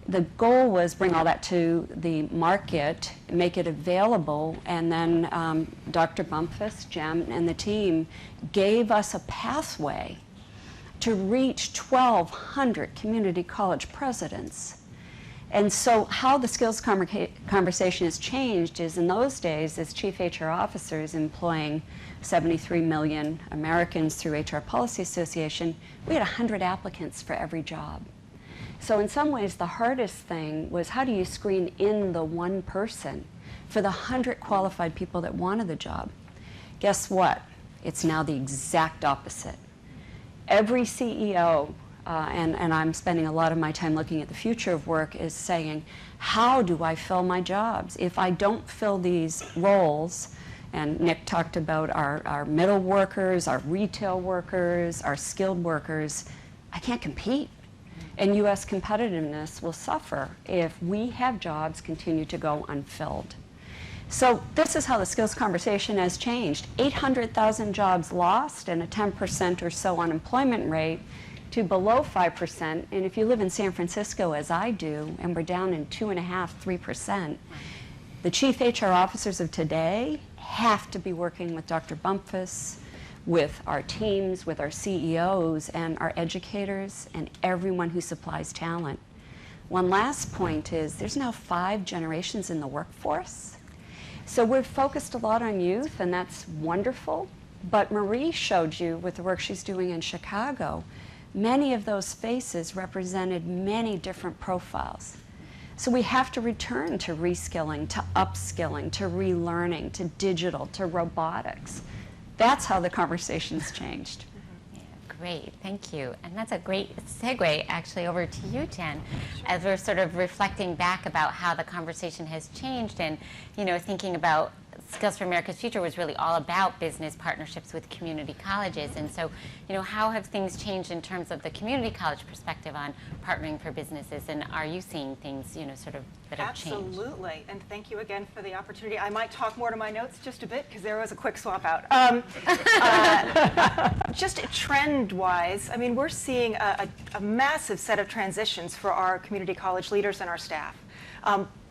The goal was bring all that to the market, make it available, and then Dr. Bumpus, Jem, and the team gave us a pathway to reach 1,200 community college presidents. And so how the skills conversation has changed is in those days, as chief HR officers employing 73 million Americans through HR Policy Association, we had 100 applicants for every job. So in some ways, the hardest thing was how do you screen in the one person for the 100 qualified people that wanted the job? Guess what? It's now the exact opposite. Every CEO, and I'm spending a lot of my time looking at the future of work, is saying, how do I fill my jobs? If I don't fill these roles, and Nick talked about our middle workers, our retail workers, our skilled workers, I can't compete. And U.S. competitiveness will suffer if we have jobs continue to go unfilled. So this is how the skills conversation has changed. 800,000 jobs lost and a 10% or so unemployment rate to below 5%. And if you live in San Francisco, as I do, and we're down in 2.5%, 3%, the chief HR officers of today have to be working with Dr. Bumpus, with our teams, with our CEOs, and our educators, and everyone who supplies talent. One last point is there's now 5 generations in the workforce. So we're focused a lot on youth, and that's wonderful. But Marie showed you with the work she's doing in Chicago, many of those faces represented many different profiles. So we have to return to reskilling, to upskilling, to relearning, to digital, to robotics. That's how the conversation's changed. Great, thank you. And that's a great segue actually over to you, Jen, as we're sort of reflecting back about how the conversation has changed and, thinking about Skills for America's Future was really all about business partnerships with community colleges. And so, how have things changed in terms of the community college perspective on partnering for businesses? And are you seeing things, sort of that have changed? Absolutely. And thank you again for the opportunity. I might talk more to my notes just a bit because there was a quick swap out. Just trend-wise, I mean, we're seeing a massive set of transitions for our community college leaders and our staff.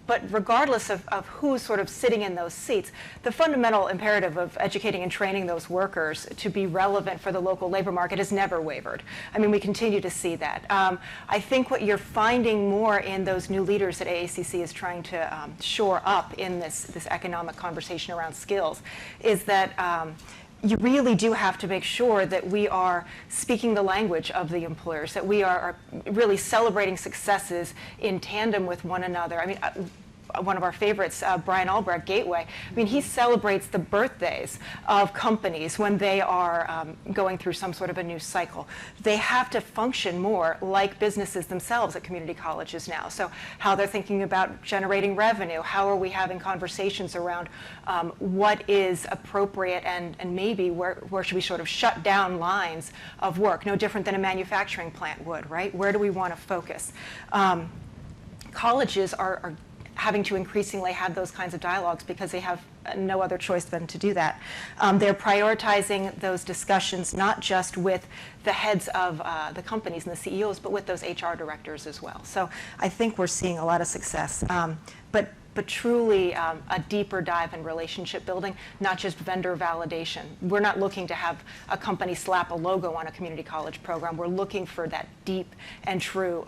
But regardless of who's sort of sitting in those seats, the fundamental imperative of educating and training those workers to be relevant for the local labor market has never wavered. I mean, we continue to see that. I think what you're finding more in those new leaders that AACC is trying to shore up in this economic conversation around skills is that you really do have to make sure that we are speaking the language of the employers, that we are really celebrating successes in tandem with one another. I mean, one of our favorites, Brian Albrecht, Gateway, I mean, he celebrates the birthdays of companies when they are going through some sort of a new cycle. They have to function more like businesses themselves at community colleges now. So how they're thinking about generating revenue, how are we having conversations around what is appropriate and maybe where should we sort of shut down lines of work, no different than a manufacturing plant would, right? Where do we want to focus? Colleges are having to increasingly have those kinds of dialogues because they have no other choice than to do that. They're prioritizing those discussions not just with the heads of the companies and the CEOs, but with those HR directors as well. So I think we're seeing a lot of success. But truly a deeper dive in relationship building, not just vendor validation. We're not looking to have a company slap a logo on a community college program. We're looking for that deep and true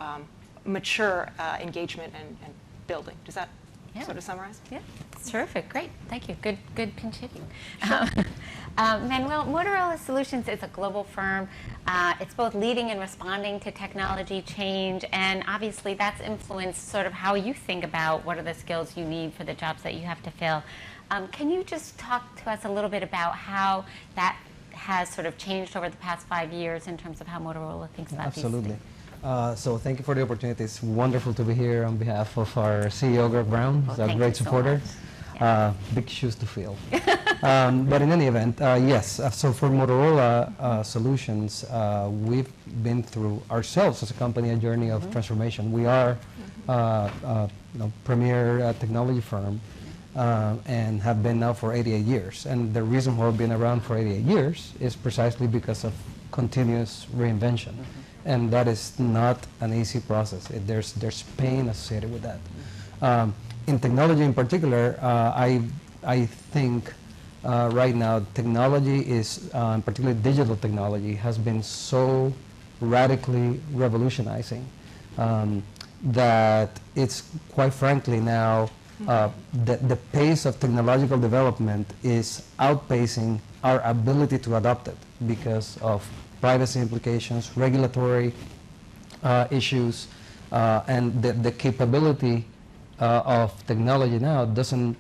mature engagement and building. Does that sort of summarize? Yeah, it's terrific. Great. Thank you. Good continuing. Manuel, Motorola Solutions is a global firm. It's both leading and responding to technology change, and obviously that's influenced sort of how you think about what are the skills you need for the jobs that you have to fill. Can you just talk to us a little bit about how that has sort of changed over the past 5 years in terms of how Motorola thinks about these things? So thank you for the opportunity. It's wonderful to be here on behalf of our CEO, Greg Brown. He's a great supporter. Big shoes to fill. But in any event, yes. So for Motorola Solutions, we've been through ourselves as a company a journey of transformation. We are a premier technology firm and have been now for 88 years. And the reason why we've been around for 88 years is precisely because of continuous reinvention. And that is not an easy process. There's pain associated with that. In technology in particular, I think right now technology is, particularly digital technology, has been so radically revolutionizing that it's quite frankly now the pace of technological development is outpacing our ability to adopt it because of privacy implications, regulatory issues, and the capability of technology now doesn't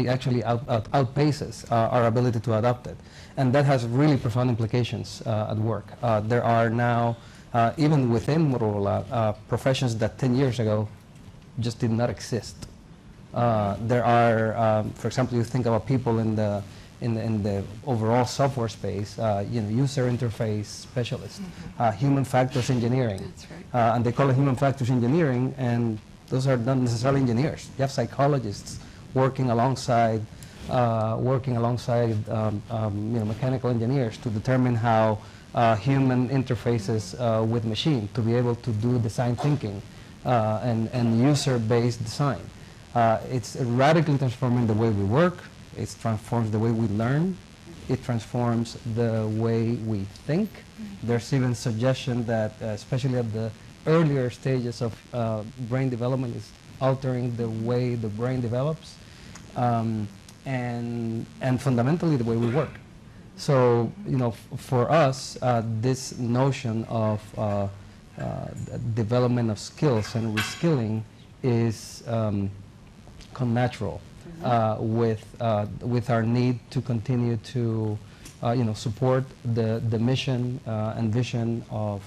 actually outpaces our ability to adopt it. And that has really profound implications at work. There are now, even within Motorola, professions that 10 years ago just did not exist. There are, for example, you think about people in the overall software space, user interface specialists, human factors engineering. That's right. And they call it human factors engineering, and those are not necessarily engineers. You have psychologists working alongside mechanical engineers to determine how human interfaces with machine to be able to do design thinking and user-based design. It's radically transforming the way we work. It transforms the way we learn. It transforms the way we think. There's even suggestion that, especially at the earlier stages of brain development, is altering the way the brain develops, and fundamentally the way we work. So, for us, this notion of development of skills and reskilling is connatural. With our need to continue to, support the mission and vision of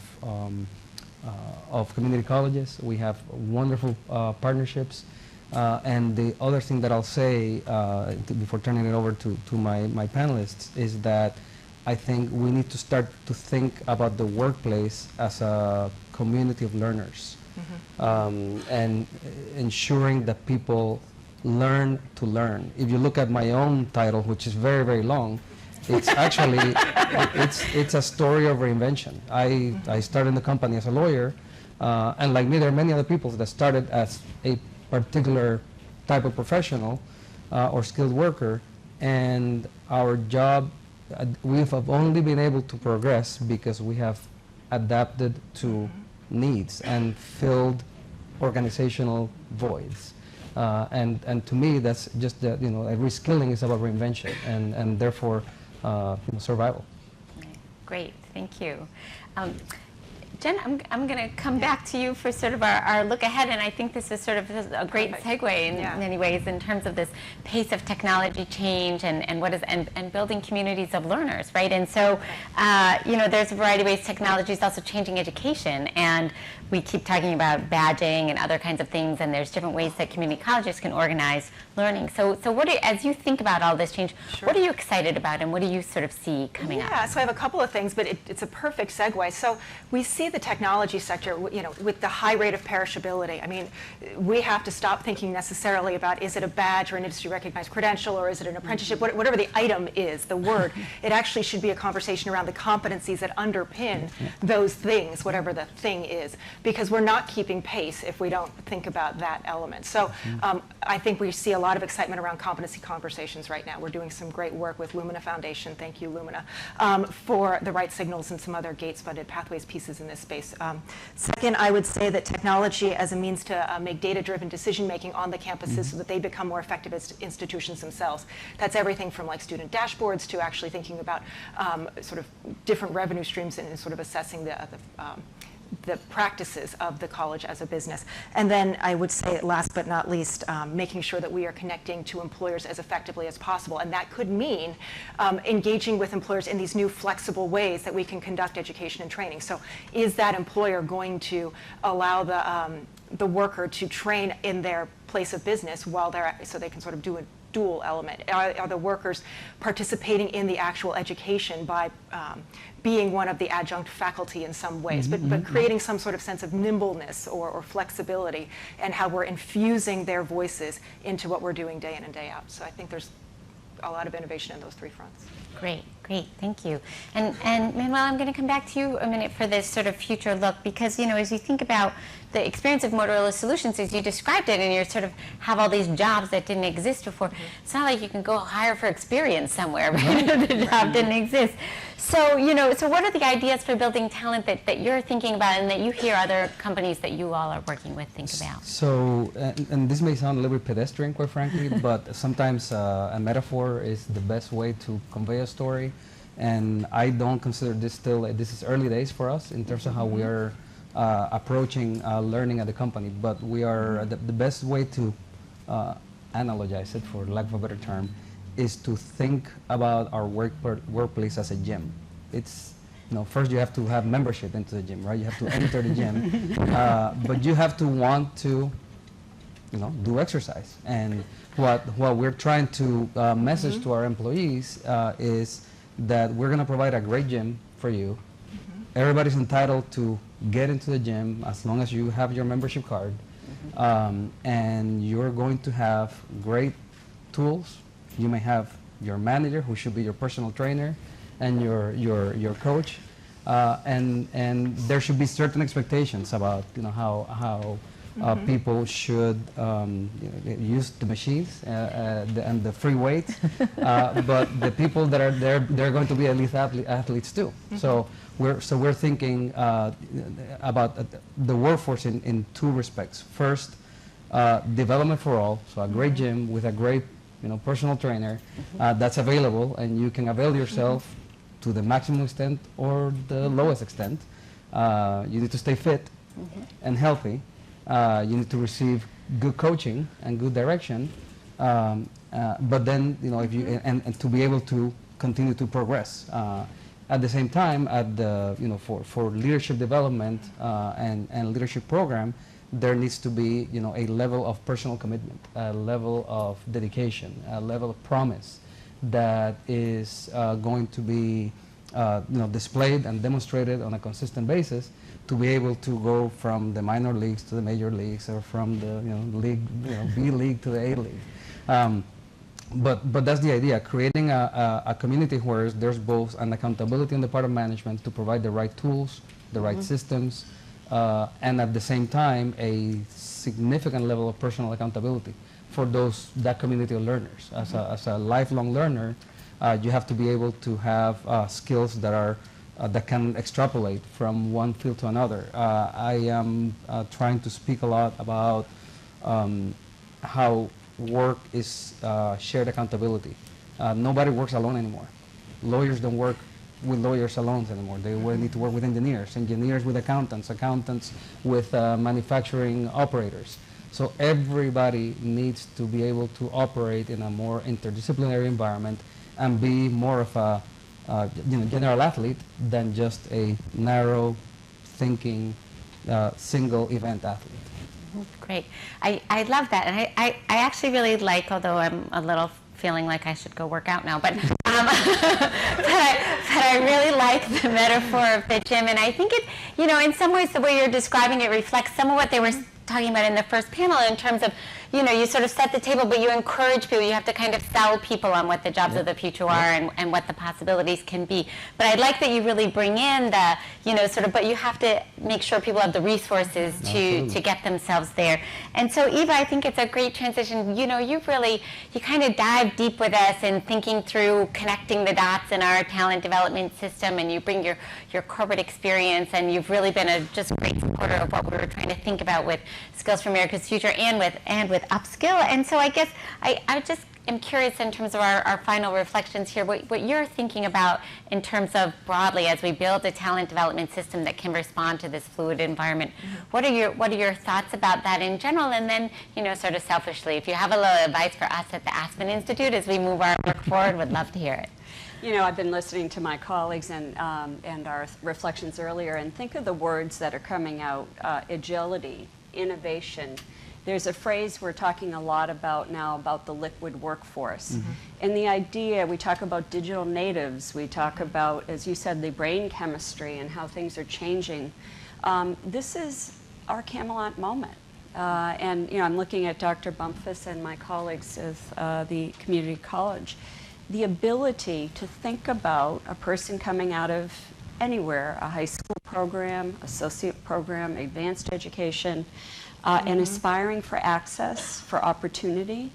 community colleges. We have wonderful partnerships, and the other thing that I'll say before turning it over to my panelists is that I think we need to start to think about the workplace as a community of learners, and ensuring that people learn to learn. If you look at my own title, which is very, very long, it's actually, it's a story of reinvention. I started in the company as a lawyer, and like me, there are many other people that started as a particular type of professional or skilled worker, and our job, we have only been able to progress because we have adapted to needs and filled organizational voids. And to me, that's just that, reskilling is about reinvention and therefore survival. Great, thank you. Jen, I'm going to come back to you for sort of our look ahead, and I think this is sort of a great segue in many ways in terms of this pace of technology change and building communities of learners, right? And so, there's a variety of ways technology is also changing education, and we keep talking about badging and other kinds of things, and there's different ways that community colleges can organize learning. So as you think about all this change, what are you excited about, and what do you sort of see coming up? Yeah, so I have a couple of things, but it's a perfect segue. So we see the technology sector, with the high rate of perishability. I mean, we have to stop thinking necessarily about, is it a badge or an industry recognized credential, or is it an apprenticeship, whatever the item is, the word. It actually should be a conversation around the competencies that underpin those things, whatever the thing is, because we're not keeping pace if we don't think about that element. So I think we see a lot of excitement around competency conversations right now. We're doing some great work with Lumina Foundation, thank you Lumina, for the right signals and some other Gates-funded pathways pieces in this space. Second, I would say that technology as a means to make data-driven decision-making on the campuses so that they become more effective as institutions themselves. That's everything from like student dashboards to actually thinking about sort of different revenue streams and sort of assessing the practices of the college as a business. And then I would say, last but not least, making sure that we are connecting to employers as effectively as possible. And that could mean engaging with employers in these new flexible ways that we can conduct education and training. So is that employer going to allow the worker to train in their place of business while so they can sort of do a dual element? Are the workers participating in the actual education by being one of the adjunct faculty in some ways, but creating some sort of sense of nimbleness or flexibility, and how we're infusing their voices into what we're doing day in and day out. So I think there's a lot of innovation in those three fronts. Great, thank you. And Manuel, I'm going to come back to you a minute for this sort of future look, because as you think about the experience of Motorola Solutions, as you described it, and you sort of have all these jobs that didn't exist before, it's not like you can go hire for experience somewhere, right? The job didn't exist. So, so what are the ideas for building talent that you're thinking about and that you hear other companies that you all are working with think about? So, and this may sound a little bit pedestrian, quite frankly, but sometimes a metaphor is the best way to convey a story. And I don't consider this this is early days for us in terms of how we are approaching learning at the company. But we are, the best way to analogize it, for lack of a better term, is to think about our workplace as a gym. It's, first you have to have membership into the gym, right? You have to enter the gym, but you have to want to, do exercise. And what we're trying to message to our employees is that we're going to provide a great gym for you. Everybody's entitled to get into the gym as long as you have your membership card, and you're going to have great tools. You may have your manager, who should be your personal trainer, and your coach, and there should be certain expectations about how people should use the machines and the free weights, but the people that are there, they're going to be elite athletes too. So we're thinking about the workforce in two respects. First, development for all, so a great gym with a great personal trainer that's available, and you can avail yourself to the maximum extent or the lowest extent. You need to stay fit and healthy. You need to receive good coaching and good direction, but then if you and to be able to continue to progress. At the same time, at the for leadership development and leadership program, there needs to be a level of personal commitment, a level of dedication, a level of promise that is going to be displayed and demonstrated on a consistent basis, to be able to go from the minor leagues to the major leagues, or from the B league to the A league. But that's the idea, creating a community where there's both an accountability on the part of management to provide the right tools, the right systems, and at the same time a significant level of personal accountability for that community of learners. As a lifelong learner, you have to be able to have skills that are that can extrapolate from one field to another. I am trying to speak a lot about how work is shared accountability. Nobody works alone anymore. Lawyers don't work with lawyers alone anymore. They need to work with engineers, engineers with accountants, accountants with manufacturing operators. So everybody needs to be able to operate in a more interdisciplinary environment and be more of a general athlete than just a narrow thinking single event athlete. Great. I love that. And I actually really like, although I'm a little feeling like I should go work out now, but I really like the metaphor of the gym. And I think it, in some ways the way you're describing it reflects some of what they were talking about in the first panel in terms of, you sort of set the table, but you encourage people. You have to kind of sell people on what the jobs of the future are and what the possibilities can be. But I like that you really bring in the, but you have to make sure people have the resources to get themselves there. And so, Eva, I think it's a great transition. You kind of dive deep with us in thinking through connecting the dots in our talent development system, and you bring your corporate experience, and you've really been a just great supporter of what we were trying to think about with Skills for America's Future and with Upskill. And so I guess I just am curious in terms of our final reflections here, what you're thinking about in terms of broadly as we build a talent development system that can respond to this fluid environment. What are your thoughts about that in general? And then, sort of selfishly, if you have a little advice for us at the Aspen Institute as we move our work forward, would love to hear it. I've been listening to my colleagues and our reflections earlier, and think of the words that are coming out: agility, innovation. There's a phrase we're talking a lot about now about the liquid workforce. And the idea, we talk about digital natives, we talk about, as you said, the brain chemistry and how things are changing. This is our Camelot moment. And I'm looking at Dr. Bumpus and my colleagues at the community college. The ability to think about a person coming out of anywhere, a high school program, associate program, advanced education, and aspiring for access, for opportunity.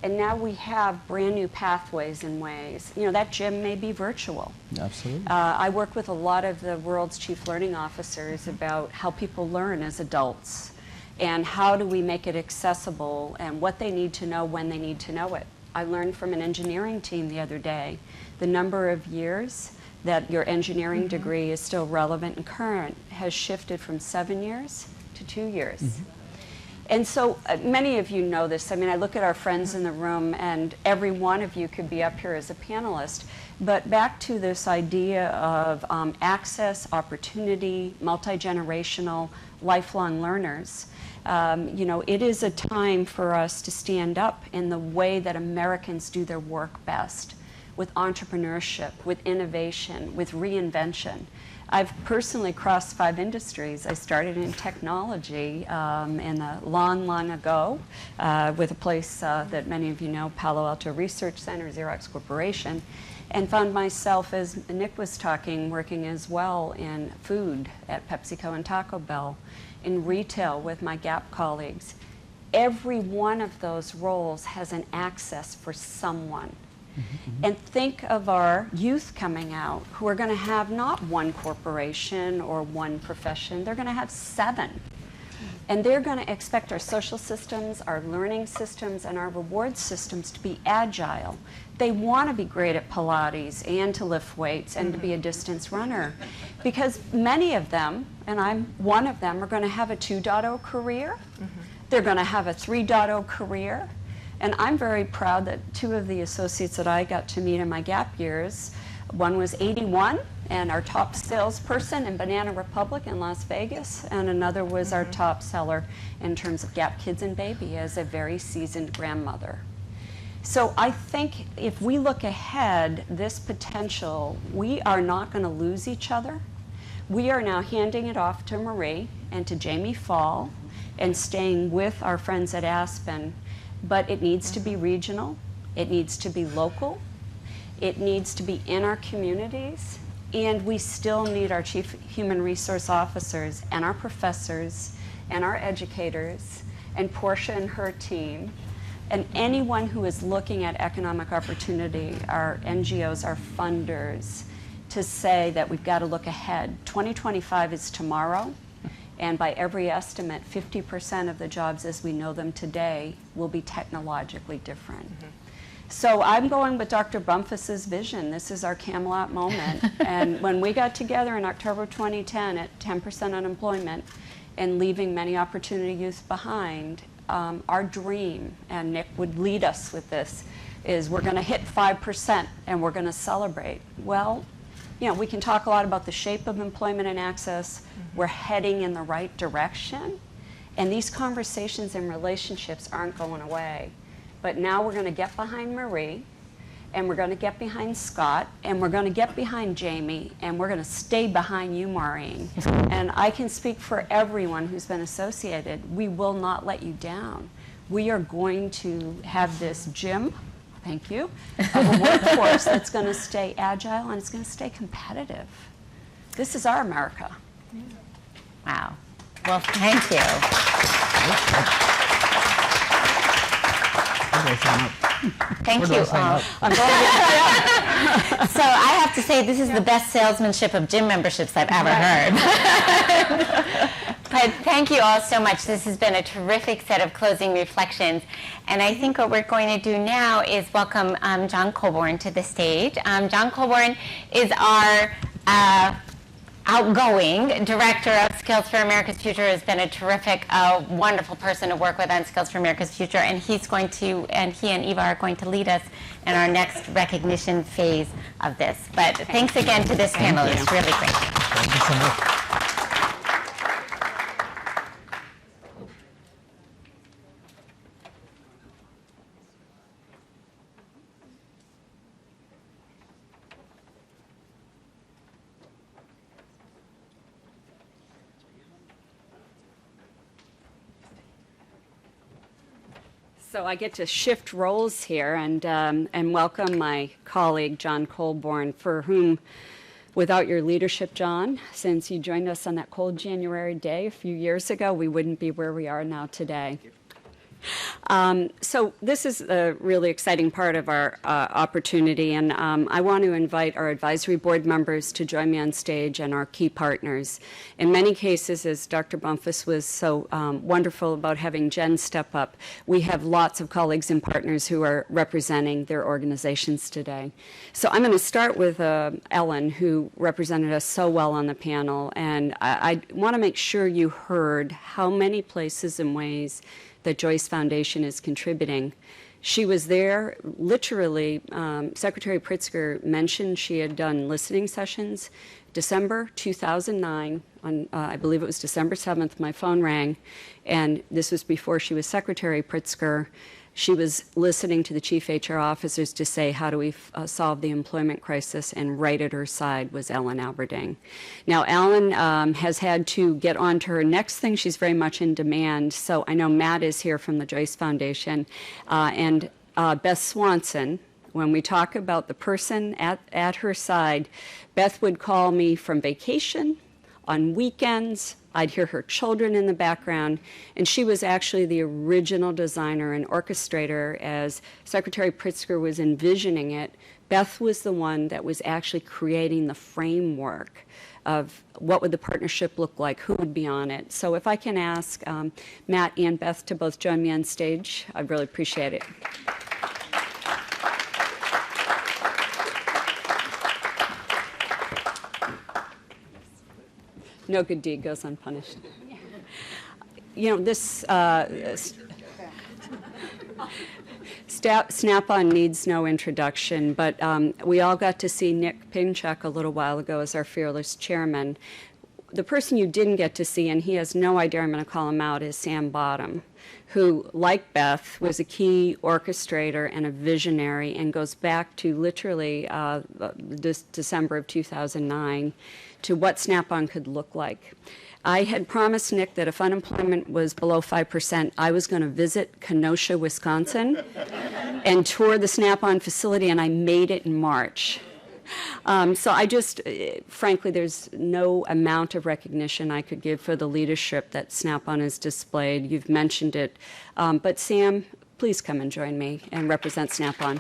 And now we have brand new pathways and ways. That gym may be virtual. Absolutely. I work with a lot of the world's chief learning officers about how people learn as adults and how do we make it accessible and what they need to know when they need to know it. I learned from an engineering team the other day the number of years that your engineering degree is still relevant and current has shifted from 7 years to 2 years. And so many of you know this. I mean, I look at our friends in the room, and every one of you could be up here as a panelist. But back to this idea of access, opportunity, multi-generational, lifelong learners. It is a time for us to stand up in the way that Americans do their work best, with entrepreneurship, with innovation, with reinvention. I've personally crossed 5 industries. I started in technology long ago with a place that many of you know, Palo Alto Research Center, Xerox Corporation, and found myself, as Nick was talking, working as well in food at PepsiCo and Taco Bell, in retail with my Gap colleagues. Every one of those roles has an access for someone. And think of our youth coming out who are going to have not one corporation or one profession, they're going to have 7. And they're going to expect our social systems, our learning systems, and our reward systems to be agile. They want to be great at Pilates and to lift weights and to be a distance runner. Because many of them, and I'm one of them, are going to have a 2.0 career. They're going to have a 3.0 career. And I'm very proud that 2 of the associates that I got to meet in my Gap years, one was 81 and our top salesperson in Banana Republic in Las Vegas, and another was our top seller in terms of Gap Kids and Baby as a very seasoned grandmother. So I think if we look ahead, this potential, we are not going to lose each other. We are now handing it off to Marie and to Jamie Fall and staying with our friends at Aspen. But it needs to be regional, it needs to be local, it needs to be in our communities, And we still need our chief human resource officers and our professors and our educators and Portia and her team and anyone who is looking at economic opportunity, our NGOs, our funders, to say that we've got to look ahead. 2025 is tomorrow, and by every estimate, 50% of the jobs as we know them today will be technologically different. So I'm going with Dr. Bumpus's vision. This is our Camelot moment. And when we got together in October 2010 at 10% unemployment and leaving many opportunity youth behind, our dream, and Nick would lead us with this, is we're going to hit 5% and we're going to celebrate. Well, you know, we can talk a lot about the shape of employment and access. We're heading in the right direction. And these conversations and relationships aren't going away. But now we're going to get behind Marie, and we're going to get behind Scott, and we're going to get behind Jamie, and we're going to stay behind you, Maureen. And I can speak for everyone who's been associated. We will not let you down. We are going to have this gym, thank you, of a workforce that's going to stay agile and it's going to stay competitive. This is our America. Wow. Well, thank you. Thank you. So I have to say, this is the best salesmanship of gym memberships I've ever heard. But thank you all so much. This has been a terrific set of closing reflections. And I think what we're going to do now is welcome John Colborn to the stage. John Colborn is our outgoing director of Skills for America's Future, has been a terrific, wonderful person to work with on Skills for America's Future, and he and Eva are going to lead us in our next recognition phase of this. But thanks again to this panel. It's really great. Thank you so much. So I get to shift roles here and welcome my colleague, John Colborn, for whom, without your leadership, John, since you joined us on that cold January day a few years ago, we wouldn't be where we are now today. So this is a really exciting part of our opportunity, and I want to invite our advisory board members to join me on stage and our key partners. In many cases, as Dr. Bumpus was so wonderful about having Jen step up, we have lots of colleagues and partners who are representing their organizations today. So I'm going to start with Ellen, who represented us so well on the panel, and I want to make sure you heard how many places and ways that Joyce Foundation is contributing. She was there, literally, Secretary Pritzker mentioned she had done listening sessions. December 2009, on I believe it was December 7th, my phone rang, and this was before she was Secretary Pritzker. She was listening to the chief HR officers to say, how do we solve the employment crisis? And right at her side was Ellen Alberding. Now, Ellen has had to get on to her next thing. She's very much in demand. So I know Matt is here from the Joyce Foundation. And Beth Swanson, when we talk about the person at her side, Beth would call me from vacation, on weekends. I'd hear her children in the background, and she was actually the original designer and orchestrator as Secretary Pritzker was envisioning it. Beth was the one that was actually creating the framework of what would the partnership look like, who would be on it. So if I can ask Matt and Beth to both join me on stage, I'd really appreciate it. No good deed goes unpunished. You know, this Snap-on needs no introduction, but we all got to see Nick Pinchuk a little while ago as our fearless chairman. The person you didn't get to see, and he has no idea I'm going to call him out, is Sam Bottom, who, like Beth, was a key orchestrator and a visionary and goes back to literally this December of 2009 to what Snap-on could look like. I had promised Nick that if unemployment was below 5%, I was going to visit Kenosha, Wisconsin, and tour the Snap-on facility, and I made it in March. So I just, frankly, there's no amount of recognition I could give for the leadership that Snap-on has displayed. You've mentioned it. But Sam, please come and join me and represent Snap-on.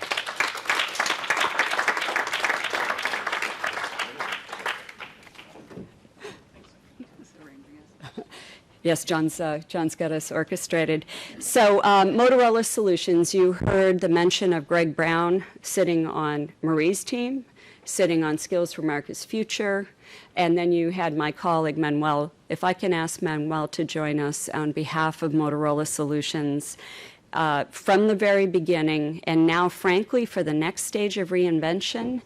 Yes, John's got us orchestrated. So Motorola Solutions, you heard the mention of Greg Brown sitting on Marie's team, sitting on Skills for America's Future, and then you had my colleague Manuel. If I can ask Manuel to join us on behalf of Motorola Solutions. From the very beginning, and now, frankly, for the next stage of reinvention,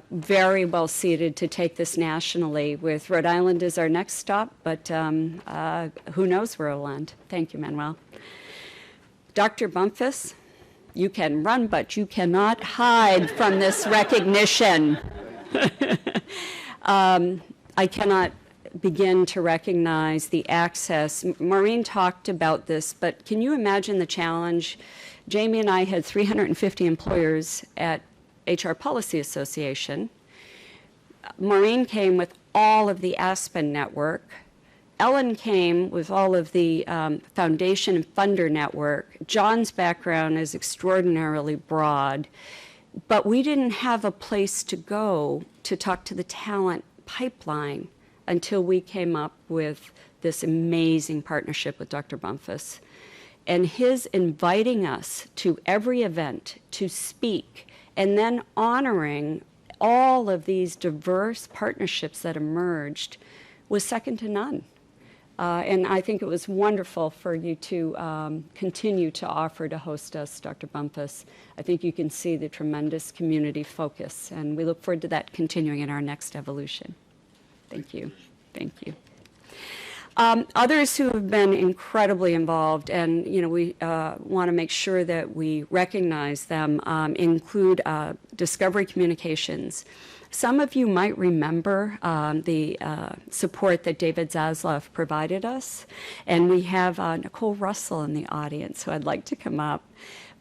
very well suited to take this nationally, with Rhode Island as our next stop, but who knows where it'll end. Thank you, Manuel. Dr. Bumpus, you can run, but you cannot hide from this recognition. I cannot begin to recognize the access. Maureen talked about this, but can you imagine the challenge? Jamie and I had 350 employers at HR Policy Association. Maureen came with all of the Aspen network. Ellen came with all of the foundation and funder network. John's background is extraordinarily broad, but we didn't have a place to go to talk to the talent pipeline until we came up with this amazing partnership with Dr. Bumpus. And his inviting us to every event to speak and then honoring all of these diverse partnerships that emerged was second to none. And I think it was wonderful for you to continue to offer to host us, Dr. Bumpus. I think you can see the tremendous community focus, and we look forward to that continuing in our next evolution. Thank you. Thank you. Others who have been incredibly involved, and we want to make sure that we recognize them, include Discovery Communications. Some of you might remember the support that David Zaslav provided us, and we have Nicole Russell in the audience who I'd like to come up.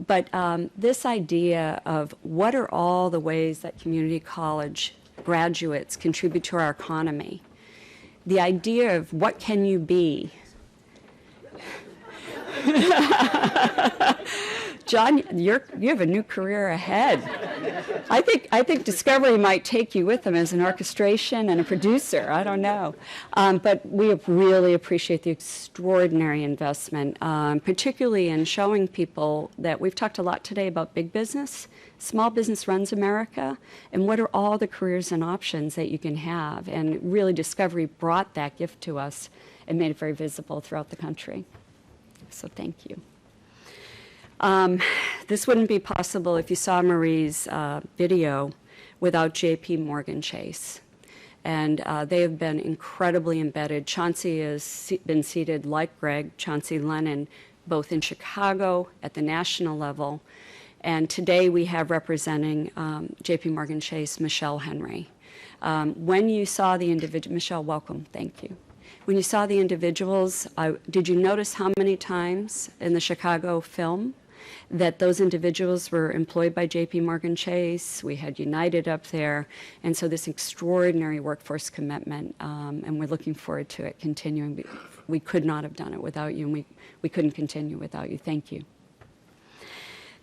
But this idea of what are all the ways that community college graduates contribute to our economy, the idea of what can you be. John, you have a new career ahead. I think Discovery might take you with them as an orchestration and a producer. I don't know. But we really appreciate the extraordinary investment, particularly in showing people that we've talked a lot today about big business. Small business runs America, and what are all the careers and options that you can have? And really, Discovery brought that gift to us and made it very visible throughout the country. So thank you. This wouldn't be possible if you saw Marie's video without JP Morgan Chase. And they have been incredibly embedded. Chauncey has been seated, like Greg, Chauncey Lennon, both in Chicago at the national level. And today we have representing JP Morgan Chase, Michelle Henry. When you saw the individual, Michelle, welcome, thank you. When you saw the individuals, did you notice how many times in the Chicago film that those individuals were employed by JP Morgan Chase? We had United up there, and so this extraordinary workforce commitment, and we're looking forward to it continuing. We could not have done it without you, and we couldn't continue without you. Thank you.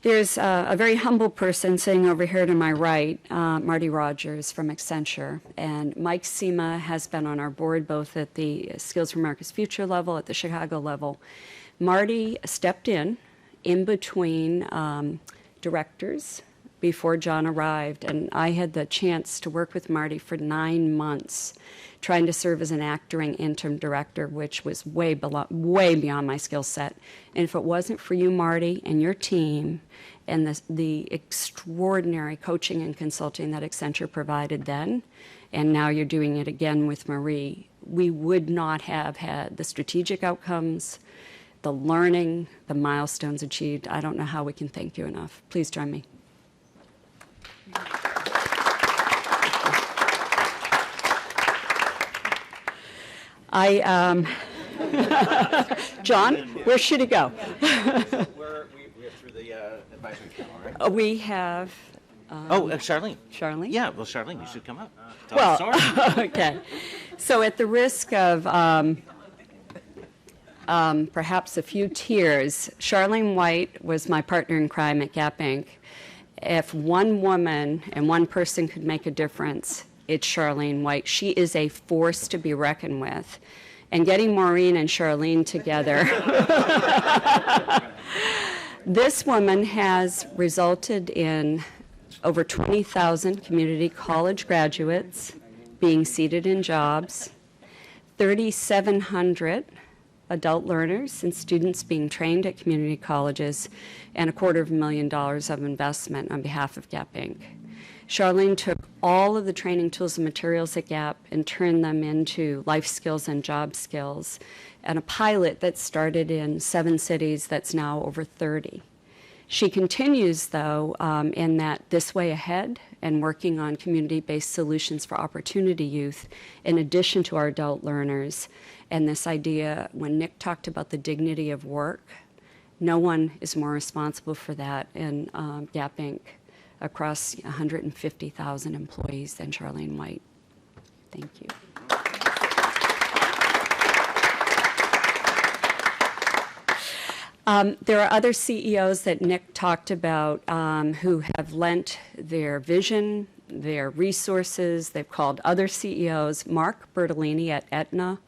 There's a very humble person sitting over here to my right, Marty Rogers from Accenture, and Mike Sema has been on our board both at the Skills for America's Future level, at the Chicago level. Marty stepped in between directors before John arrived, and I had the chance to work with Marty for 9 months, trying to serve as an acting interim director, which was way beyond my skill set. And if it wasn't for you, Marty, and your team, and the extraordinary coaching and consulting that Accenture provided then, and now you're doing it again with Marie, we would not have had the strategic outcomes, the learning, the milestones achieved. I don't know how we can thank you enough. Please join me. John, where should it go? We're through the advisory panel, right? We have Charlene. Charlene? Yeah, well, Charlene, you should come up. Tell Well, the story. okay. So at the risk of perhaps a few tears, Charlene White was my partner in crime at Gap Inc. If one woman and one person could make a difference, it's Charlene White. She is a force to be reckoned with. And getting Maureen and Charlene together, this woman has resulted in over 20,000 community college graduates being seated in jobs, 3,700 adult learners and students being trained at community colleges, and $250,000 of investment on behalf of Gap Inc. Charlene took all of the training tools and materials at Gap and turned them into life skills and job skills, and a pilot that started in 7 cities that's now over 30. She continues, though, in that This Way Ahead and working on community-based solutions for opportunity youth, in addition to our adult learners. And this idea, when Nick talked about the dignity of work, no one is more responsible for that in Gap Inc. across 150,000 employees than Charlene White. Thank you. There are other CEOs that Nick talked about who have lent their vision, their resources. They've called other CEOs. Mark Bertolini at Aetna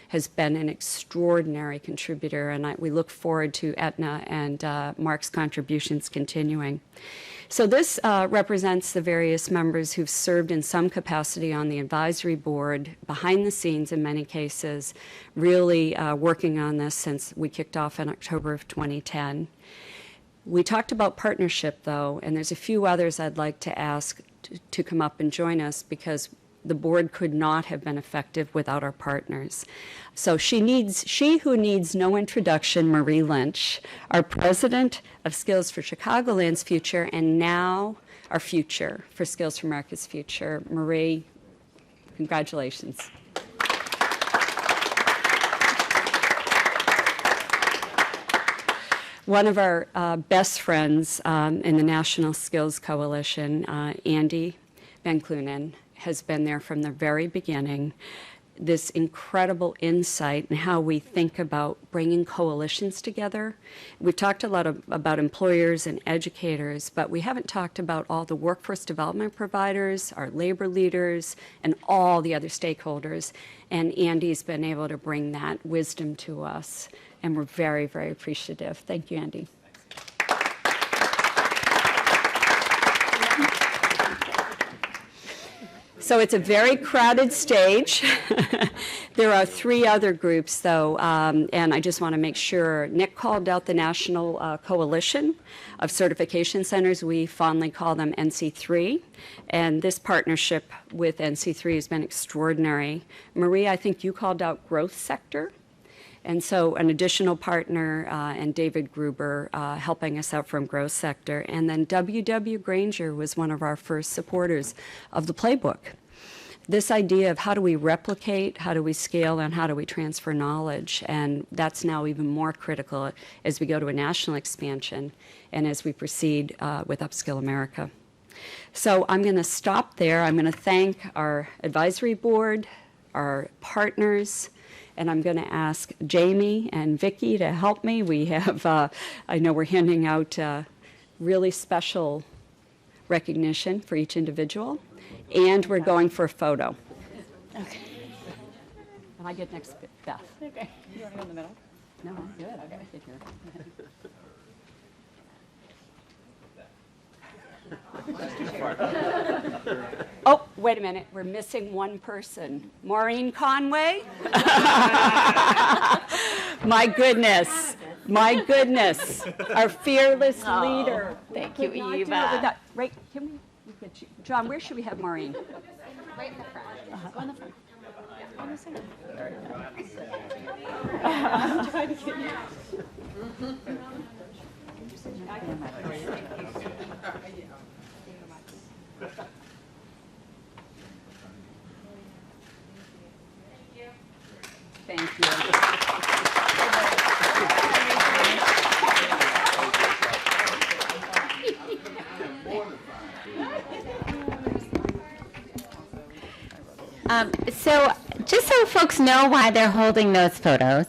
has been an extraordinary contributor, and we look forward to Aetna and Mark's contributions continuing. So this represents the various members who've served in some capacity on the advisory board, behind the scenes in many cases, really working on this since we kicked off in October of 2010. We talked about partnership, though, and there's a few others I'd like to ask to come up and join us, because the board could not have been effective without our partners. So she who needs no introduction, Marie Lynch, our president of Skills for Chicagoland's Future, and now our future for Skills for America's Future. Marie, congratulations. One of our best friends in the National Skills Coalition, Andy Van Clunen, has been there from the very beginning. This incredible insight in how we think about bringing coalitions together. We've talked a lot about employers and educators, but we haven't talked about all the workforce development providers, our labor leaders, and all the other stakeholders. And Andy's been able to bring that wisdom to us, and we're very, very appreciative. Thank you, Andy. So it's a very crowded stage. There are 3 other groups, though, and I just want to make sure. Nick called out the National Coalition of Certification Centers. We fondly call them NC3, and this partnership with NC3 has been extraordinary. Marie, I think you called out Growth Sector. And so an additional partner, and David Gruber helping us out from Growth Sector. And then W.W. Granger was one of our first supporters of the playbook. This idea of how do we replicate, how do we scale, and how do we transfer knowledge. And that's now even more critical as we go to a national expansion and as we proceed with Upskill America. So I'm going to stop there. I'm going to thank our advisory board, our partners, and I'm going to ask Jamie and Vicki to help me. We have, I know we're handing out really special recognition for each individual, and we're going for a photo. Okay. And I get next, Beth. Okay. You want to go in the middle? No, I'm good. I'll get here. Oh, wait a minute. We're missing one person. Maureen Conway? My goodness. My goodness. Our fearless leader. Thank you, Could not do it Eva. without- Right, can we get you? John, where should we have Maureen? Right in the front. Go in the front. On the side. I'm trying to get you. Thank you. folks know why they're holding those photos.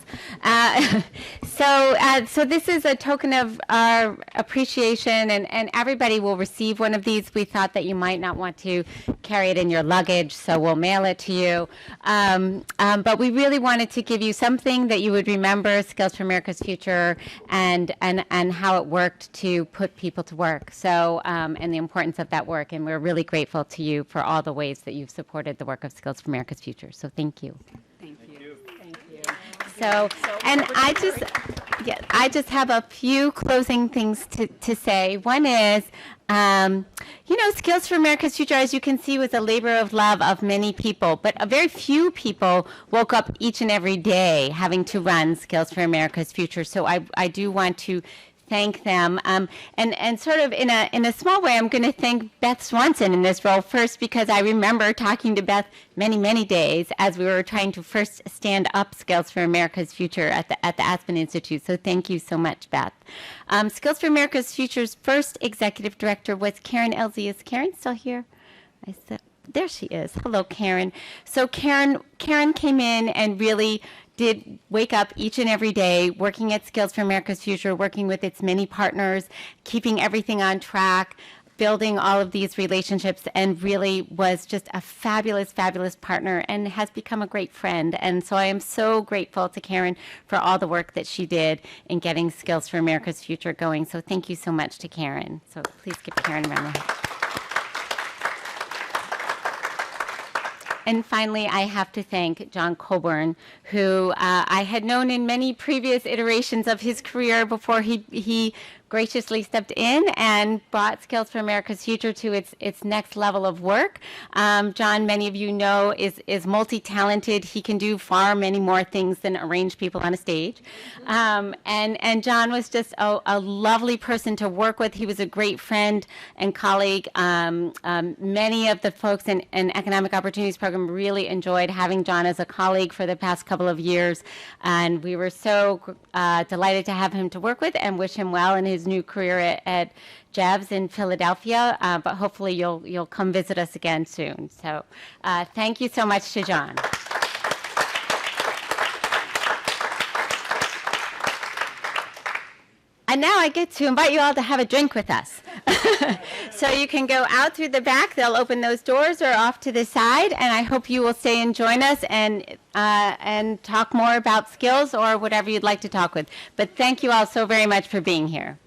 So this is a token of our appreciation, and everybody will receive one of these. We thought that you might not want to carry it in your luggage, so we'll mail it to you. But we really wanted to give you something that you would remember Skills for America's Future and how it worked to put people to work. So and the importance of that work, and we're really grateful to you for all the ways that you've supported the work of Skills for America's Future. So thank you. Thank you. Thank you. So, and I just have a few closing things to say. One is, Skills for America's Future, as you can see, was a labor of love of many people, but a very few people woke up each and every day having to run Skills for America's Future. So I do want to thank them. And sort of in a small way, I'm going to thank Beth Swanson in this role first, because I remember talking to Beth many days as we were trying to first stand up Skills for America's Future at the Aspen Institute. So thank you so much, Beth. Skills for America's Future's first executive director was Karen Elsie. Is Karen still here? There she is. Hello, Karen. So Karen came in and really did wake up each and every day working at Skills for America's Future, working with its many partners, keeping everything on track, building all of these relationships, and really was just a fabulous partner and has become a great friend. And so I am so grateful to Karen for all the work that she did in getting Skills for America's Future going. So thank you so much to Karen. So please give Karen a round of applause. And finally, I have to thank John Coburn, who I had known in many previous iterations of his career before he graciously stepped in and brought Skills for America's Future to its next level of work. John, many of you know, is multi-talented. He can do far many more things than arrange people on a stage. And John was just a lovely person to work with. He was a great friend and colleague. Many of the folks in Economic Opportunities Program really enjoyed having John as a colleague for the past couple of years. And we were so delighted to have him to work with and wish him well in his new career at Jebs in Philadelphia, but hopefully you'll come visit us again soon. So thank you so much to John. And now I get to invite you all to have a drink with us. So you can go out through the back. They'll open those doors, or off to the side. And I hope you will stay and join us and talk more about skills or whatever you'd like to talk with. But thank you all so very much for being here.